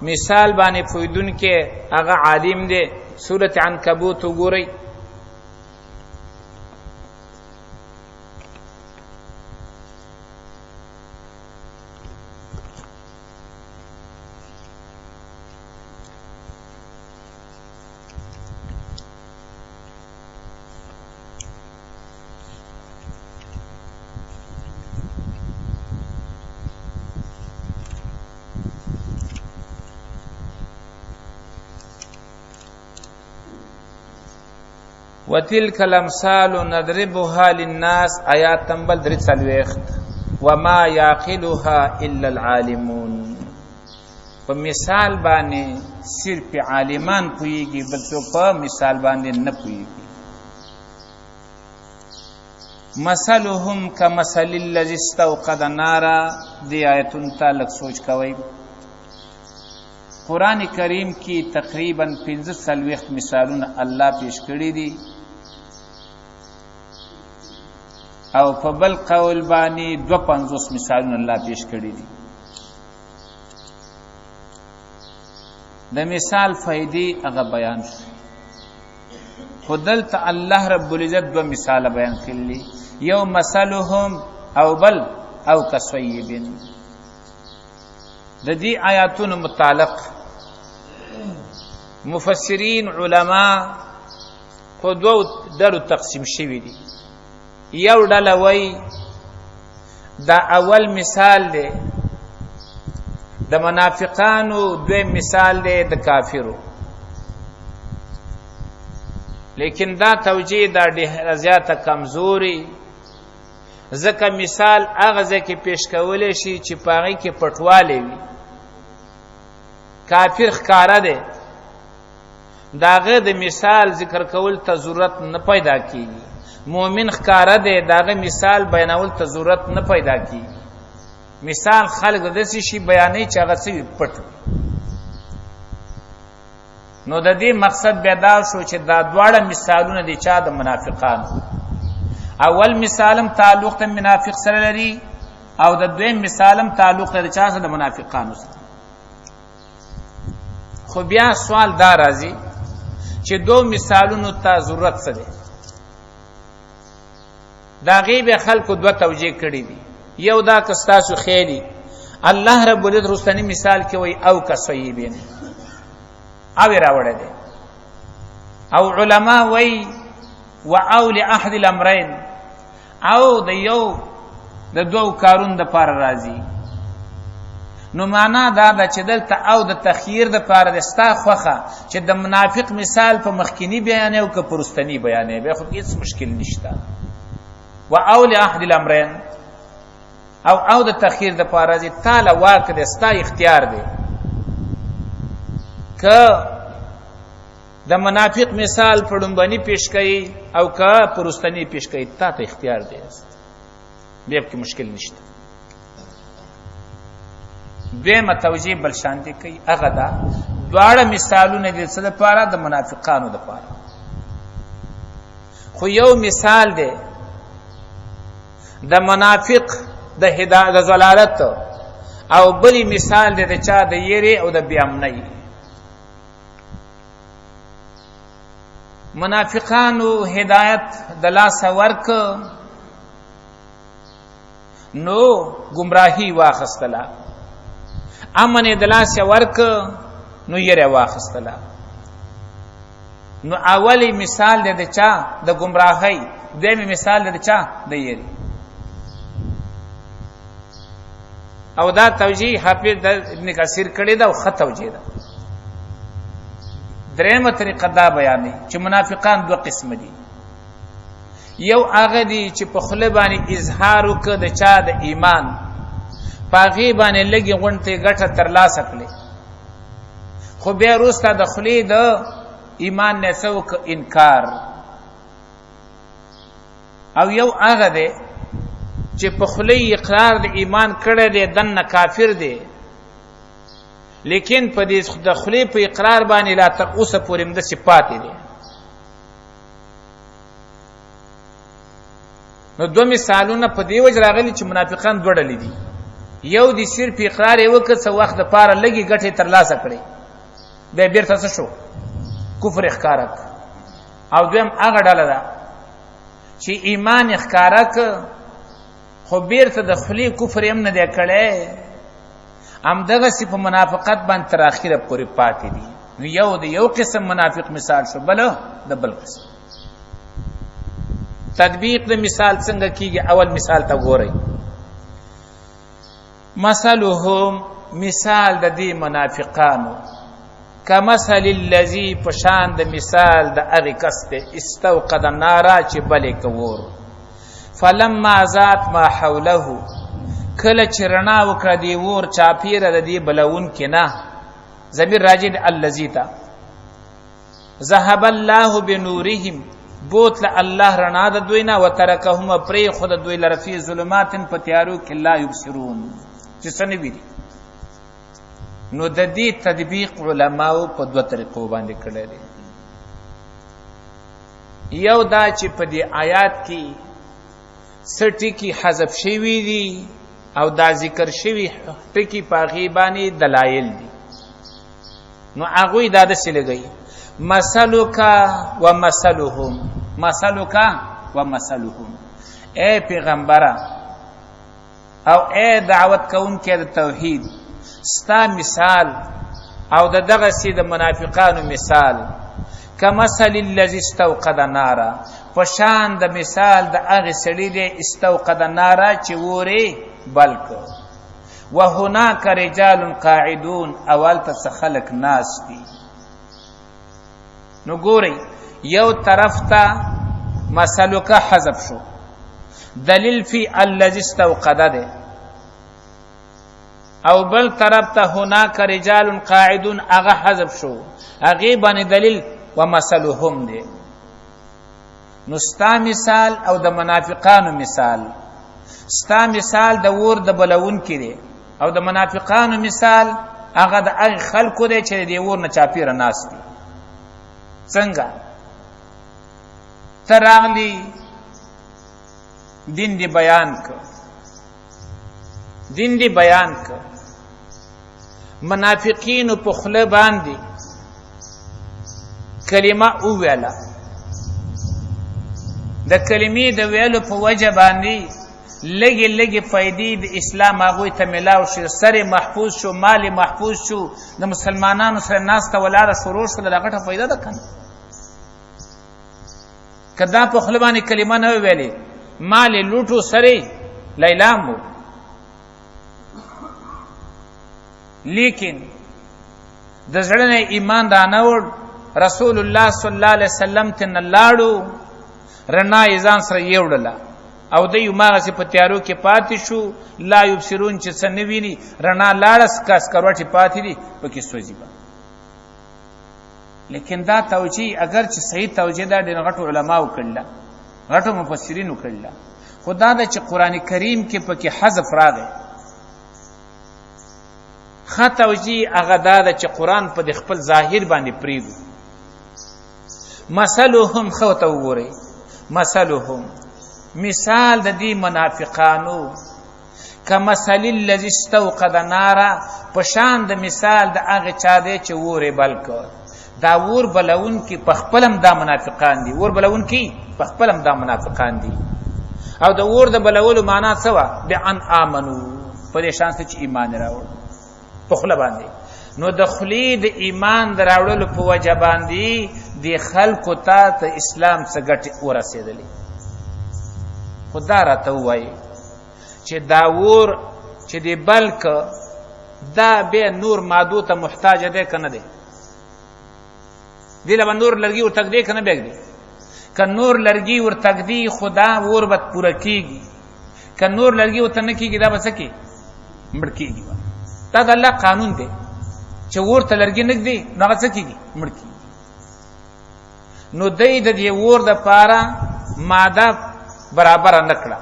مثال باندې فویدون کې هغه عالم دی. سورۃ عنکبوت وګورئ. وتلك الامثال نضربها للناس آیات نمبر 43. وما يعقلها الا العالمون. په مثال باندې صرف عالمان پوهیږي، بل څوک په مثال باندې نه پوهیږي. مثلهم كمثل الذي استوقد نارا. دی آیتون ته لږ سوچ کوئ. قرآن کریم کی تقریبا 45 مثالونه الله پیش کړي دي، او په بل قول باندې 52 مثالونه الله پیش کړي دي. د مثال فائدې هغه بیان شو. خدلته الله رب العزت 2 مثال بیان کړي. یو مثلهم او بل او کصیب. د دې آیاتونو متعلق مفسرین علما په 2 ډلو تقسیم شوي دي. یو ډله وایي دا اول مثال دی د منافقانو، دویم مثال دی د کافرو. لیکن دا توجیه دا ډېره زیاته کمزوري، ځکه مثال هغه ځای کې پیش کولی شي چې په هغې کې پټوالی وي. کافر ښکاره دی، د هغه د مثال ذکر کول ته ضرورت نه پیدا کېږي. مؤمن ښکاره دی، د هغه مثال بیانول ته ضرورت نه پیدا کېږي. مثال خلق داسې شي بیانوي چې هغه څه پټ وي. نو د دې مقصد بیا دا شو چې دا دواړه مثالونه د چا د منافقانو. اول مثالم تعلق د منافق سره لري، او د دویم مثالم تعلق د چا سره د منافقانو سره. خو بیا سوال دا راځي چې 2 مثالونو ته ضرورت څه دی؟ دا غیب خلکو 2 توجیه کړي دي. یو دا که ستاسو خیلی الله رب العزت رستنی مثال کې وای او کصیبین، او راوړی دی. او علما وای و او لاحد الامرین، او د یو د 2 کارون د پاره راځي. نو معنا دا ده چې دلته او د تخییر د پاره د ستا خوخه چې د منافق مثال په مخکینی بیانې او که پرستنی بیانې به خو هیڅ مشکل نشته. و او لاحد الامرین، او د تخییر د پاره دي. تعالی واک د ستا اختیار دی. که د منافق مثال په ډومبني پیش کړي او که پرستنی پیش کړي، تا ته اختیار دی، بیا کې مشکل نشته. دویمه توجیه بل شانتي کوي، هغه دا دواړه مثالونه دي څه دپاره؟ د منافقانو دپاره. خو یو مثال دی د منافق د هدایت د ضلالت، او بلی مثال دی د چا د یری او د بی امنۍ. منافقانو هدایت د لاسه ورک، نو گمراهی واخستله. امن د لاسه ورک، نو یری واخستله. نو اولی مثال دی د چا د گمراهی، دویمی مثال دی د چا د یری. او دا توجیه حافظ ابن کثیر کړی دا، او ښه توجیه ده. درېمه طریقه دا بیانې چې منافقان دوه قسم دي. یو هغه دي چې په خوله باندې اظهار وکړه د چا د ایمان، په هغې باندې لږې غونډې ګټه ترلاسه کړې، خو بیا وروسته د خولې د ایمان نه څه وکړه؟ انکار. او یو هغه دی چې په خوله اقرار د ایمان کړی دی، دننه کافر دی، لیکن په دې د خولې په اقرار باندې لا تر اوسه پورې همداسې پاتې دی. نو دوه مثالونه په دې وجه راغلي چې منافقان دوه ډلې دي. یو دي صرف اقرار یې وکړ، څه وخت دپاره لږې ګټې ترلاسه کړې، بیا بېرته څه شو؟ کفر یې ښکاره کړ. او دویم هغه ډله ده چې ایمان یې ښکاره کړ، خو بیرته د خولې کفر یې هم نه دی کړی، همدغسې په منافقت باندې تر اخره پورې پاتې دي. نو یو د یو قسم منافق مثال شو، بل د بل قسم. تطبیق د مثال څنګه کیږي؟ اول مثال ته ګورئ. مثلهم، مثال د دې منافقانو، کمثل الذي، پشان د مثال د هغې کس دی، استوقد نارا چې بلې که اور، فلما ذات ما حوله، کله چې رڼا وکړه دې اور چاپیره د دې بلونکې نه، ضمیر راجع د الذي ته، ذهب الله بنورهم، بوتله الله رڼا د دوی نه، وترکهم، پرېښود دوی لره فی ظلمات، په تیارو کې لا یبصرون، چې څه نه ویني. نو د دې تطبیق علماو په دوه طریقو باندې کړی دی. یو دا چې په دې آیات کې څه ټکي حذف شوي دي او دا ذکر شوي ټکي په هغې باندې دلایل دي. نو هغوی دا داسې لګوي، مثلک و مثلهم، مثلک و مثلهم، ای پیغمبره او ای دعوت کوونکی د توحید، ستا مثال او د دغسې د منافقانو مثال، کمثل الذي استوقد نارا، په شان د مثال د هغې سړي دی استوقد نارا چې اور یې بل کړ، وهناک رجال قاعدون، او هلته څه خلک ناست دي. نو ګورئ، یو طرف ته مثلک حذف شو، دلیل فی الذي استوقد دی، او بل طرف ته هناک رجال قاعدون هغه حذف شو، هغې باندې دلیل ومثلهم دی. نو ستا مثال او د منافقانو مثال، ستا مثال د اور د بلونکي دی، او د منافقانو مثال هغه د هغې خلکو دی چې د اور نه چاپیره ناست دي. څنګه؟ ته راغلی دین دی بیان کړ، دین دی بیان کړ، منافقینو په خوله باندې کلمه وویله، د کلمې د ویلو په وجه باندې لږې لږې فایدې د اسلام هغوی ته میلاو شو، سر محفوظ شو، مال محفوظ شو، د مسلمانانو سره ناسته ولاړه شروع شوله، دا غټه فایده ده که نه؟ که دا په خوله باندې کلمه نه ویلې، مال یې لوټو، سر یې لیلام و. لیکن د زړه نه ایمان رانوړ، رسول الله صلی الله علیه وسلم ته نه لاړو، رڼا یې ځان سره یوړله، او دی هماغسې په تیارو کې پاتې شو، لا یبصرون، چې څه نه ویني، رڼا لاړه، سکروټې پاتې دي، پکې سوځي به. لیکن دا توجیه اگر چې صحیح توجیه دا ډېر غټو علماو کړله، غټو مفسرینو کړله، خو دا ده چې قرآن کریم کې پکې حذف راغی. ښه توجیه هغه دا ده چې قرآن په د خپل ظاهر باندې پرېږدو. مثلهم، ښه ورته وګورئ، مثلهم، مثال د دې منافقانو، کمثل الذي استوقد نارا، په شان د مثال د هغې چا دی چې اور یې بل کړ. دا اور بلونکي په خپل هم دا منافقان دي، اور بلونکي په خپل هم دا منافقان دي. او د اور د بلولو معنا څه وه؟ بأن آمنو، په دې شان چې ایمان یې راوړ په خوله باندې. نو د خولې د ایمان د راوړلو په وجه باندې د خلکو ته د اسلام څه ګټې ورسېدلې. خو دا راته ووایي چې دا اور چې دی بلک دا بیا نور مادو ته محتاج دی که نه دی؟ دې له نور لرګي ور تک دی کنه بګ دی ک نور لرګي ور تک دی خدا ور بت پوره کیږي ک نور لرګي ور تنه کیږي دا بس کی مړ کیږي دا د الله قانون دی چې ور ته لرګي نګ دی نو څه کیږي مړ کیږي نو دای د دې ور د پاره ماده برابر نکړه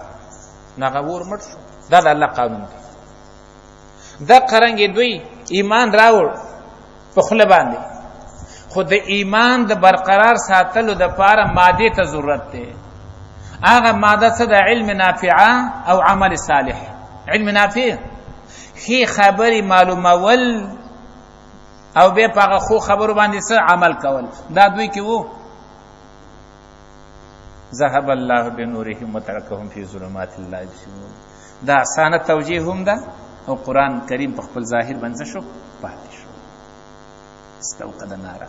ناغه ور مړ شو دا د الله قانون دی دا قرنګ دوی ایمان راوړ په خله باندې خو د ایمان د برقرار ساتلو د پاره ماده ته ضرورت دی هغه ماده څه د علم نافعه او عمل صالح علم نافع هي خبري معلومول او به پاغه خو خبرو باندې څه عمل کول دا دوی کې وو ذهب الله بنورهم وتركهم في ظلمات لا يبصرون دا اسانه توجیه هم ده او قران کریم په خپل ظاهر باندې شو پاتې شو استوقد النار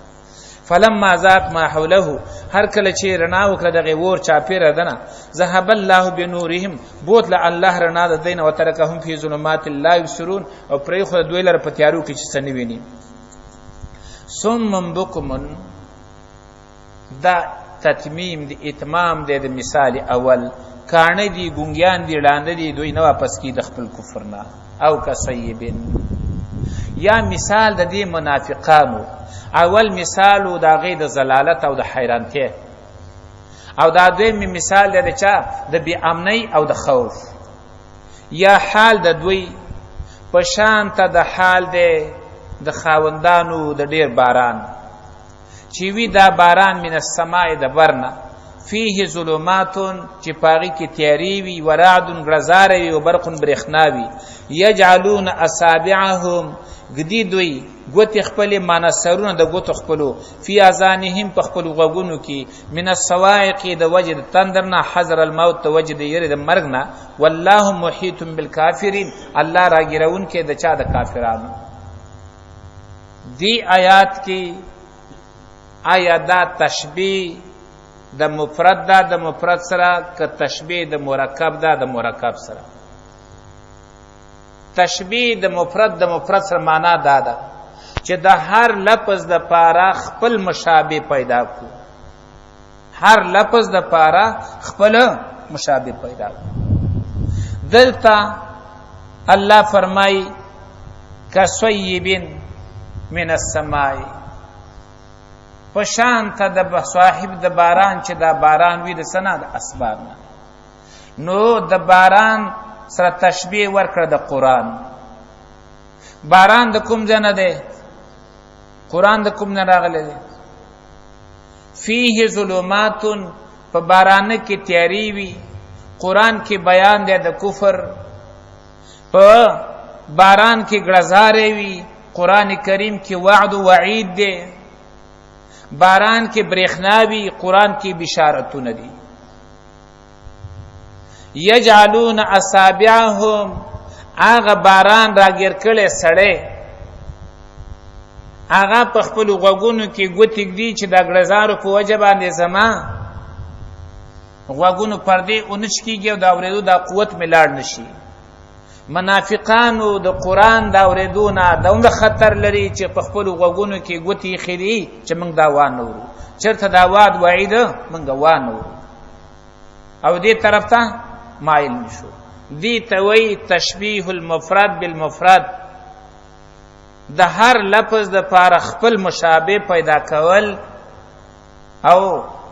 فلما ذاق ما حوله هر کله چې رڼا وکړه دغه ور چاپیره دنه ذهب الله بنورهم بوت له الله رڼا د دین او ترکهم فی ظلمات لا یبصرون او پرې خو دوی لر په تیارو کې چې سنوي ویني ثم بكم دا تتمیم دی اتمام دی د مثال اول کانه دی ګونګیان دی لاندې دی دوی نه واپس کی د خپل کفر نه او کسیبن یا مثال د دې منافقانو اول مثال د غید زلالت او د حیرانتیا او دا دویم مثال د چا د بی امنی او د خوف یا حال د دوی په شان ته د حال د خاوندانو د ډیر باران چې وی دا باران من السماء د برنا فيه ظلمات چې پاغي کې تیاری وی ورعد غرزار وی او برق برخناوی یجعلون اصابعهم گدی دوی گوت خپل منصرون د گوت خپلو فی اذانهم په خپل غوګونو کې من الصواعق د وجد تندرنا حذر الموت د وجد یری د مرګنا والله محیط بالکافرین الله راګرون کې د چا د کافرانو دی آیات کې آیا دا تشبیه د مفرد دا د مفرد سره که تشبیه د مرکب دا د مرکب سره تشبیه د مفرد سره معنا دا ده چې د هر لفظ د پاره خپل مشابه پیدا کو هر لفظ د پاره خپل مشابه پیدا کو دلته الله فرمای کسیبن من السماء پشان ته د صاحب د باران چې دا باران وی د سنا د اسباب نو د باران سره تشبیه ورکړه د قران باران د کوم ځنه ده قران د کوم نه راغله ده فيه ظلمات په باران کې تیاری وی قران کې بیان ده د کفر په باران کې غړزارې وی قران کریم کې وعد او وعید ده باران کې برېښناوي قران کې بشارتونه دي یجعلون اصابعهم هغه باران راګر کړي سړې هغه په خپل غوګونو کې ګوتګ دي چې د غړزارو په وجه باندې زما غوګونو پردې اونچ کیږي او دا اورېدو دا قوت ملاړ نشي منافقانو د قران دا اوریدونه دومره خطر لري چې په خپل غوګونو کې ګوتی خېری چې موږ دا وانورو چرته دا وعد وعید موږ وانورو او دې طرف ته مایل نشو دې ته وی تشبیه المفرد بالمفرد د هر لفظ د پاره خپل مشابه پیدا کول او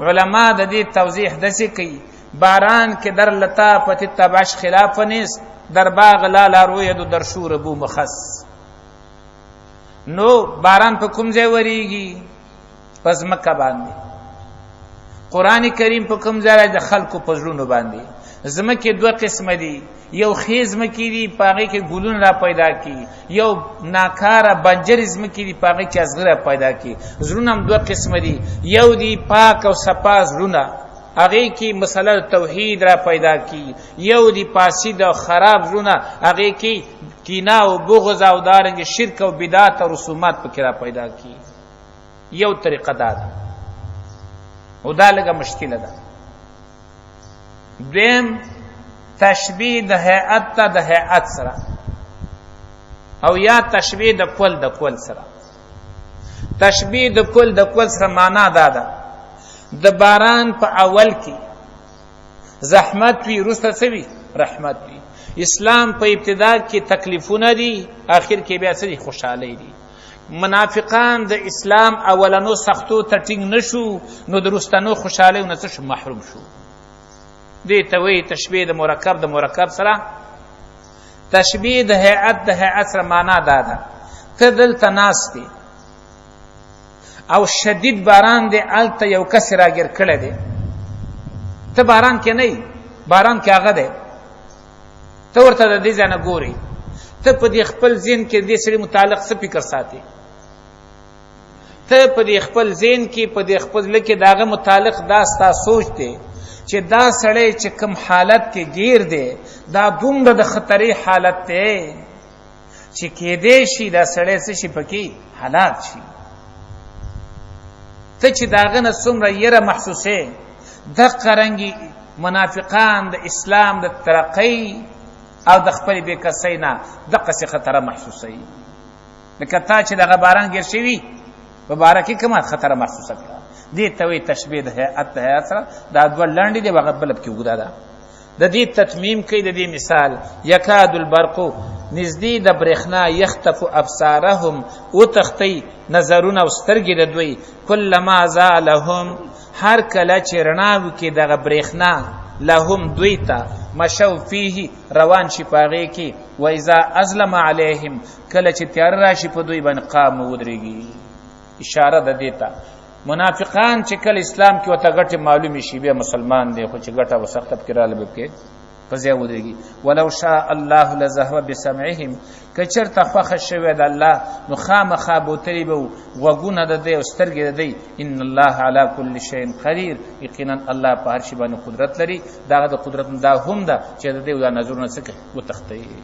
علما د دې توضیح دسي کوي باران کې در لتا پتی تباش خلاف نیست در باغ لا روید در شور بو مخص نو باران په کوم ځای وریږي پس مکه باندې قران کریم په کوم ځای د خلکو په ژوند باندې زمکه دوه قسم دي یو خیز مکی دي پاغه کې ګلون را پیدا کی یو ناکاره بنجر زمکی دي پاغه کې ازغره پیدا کی زړونم دوه قسم دي یو دي پاک او صفاز زړونه هغه کې مسله توحید را پیدا کی یو دی پاسید او خراب زونه هغه کې کینه او بغض او دارنګ شرک او بدعت او رسومات پکې را پیدا کی یو طریقه ده او دا لګه مشکله ده دیم تشبیه د هيئت ته د هيئت سره او یا تشبیه د کول سره تشبیه د کل سره معنا دا ده د باران په اول کې زحمت وي، وروسته څه وي؟ رحمت وي. اسلام په ابتدا کې تکلیفونه دي، آخر کې بیا څه دي؟ خوشحالۍ دي. منافقان د اسلام اولنو سختو ته ټینګ نشو، نو د وروستنو خوشحالیو نه څه شو؟ محروم شو. دې ته وایي تشبیه د مرکب سره. تشبیه د هیئت سره معنا دا ده ته دلته ناست دی او شدید باران دی، هلته یو کس راګیر کړی دی، ته باران کې نه یې، باران کې هغه دی، ته ورته د دې ځای نه ګورې، ته په دې خپل ذهن کې دې سړي متعلق څه فکر ساتې؟ ته په دې خپل ذهن کې، په دې خپل زړه کې د هغه متعلق دا ستا سوچ دی چې دا سړی چې کوم حالت کې گیر دی دا دومره د خطرې حالت دی چې کېدی شي دا سړی څه شي پکې هلاک شي. ته چې د هغه نه څومره یره محسوسې، دقه رنګې منافقان د اسلام د ترقۍ او د خپلې بېکسۍ نه دقسې خطره محسوسوي. لکه تا چې دغه باران ګیر شوي په باره کې کومه خطره محسوسه کړه. دې ته وایي تشبیه د هیئت سره. دا دوه لنډې دي، هغه بله پکې اوږده ده. د دې تتمیم کوي د دې مثال یکاد البرقو، نږدې د برېښنا، یختف ابصارهم، وتښتئ نظرونه او سترګې د دوی، کلما زالهم، هر کله چې رڼا وکړي دغه برېښنا، لهم دوی ته، مشو فیه، روان شي په هغې کې، و اذا اظلم علیهم، کله چې تیاره راشي په دوی باندې قاموا، ودرېږي. اشاره ده دې ته منافقان چې کله اسلام کې ورته ګټې معلومې شي بیا مسلمان دی، خو چې ګټه به سخته پکې راغله به پکې په ځای ودرېږي. ولو شاء الله لذهب بسمعهم، که چېرته خوښه شوې د الله نو خامخا بوتلي به غوږونه د دی او سترګې د دی. ان الله علی کل شیء قدیر، یقینا الله په هر شي باندې قدرت لري. دغه د قدرت دا هم ده چې د دی دا نظرونه څه کوي؟ وتښتوي.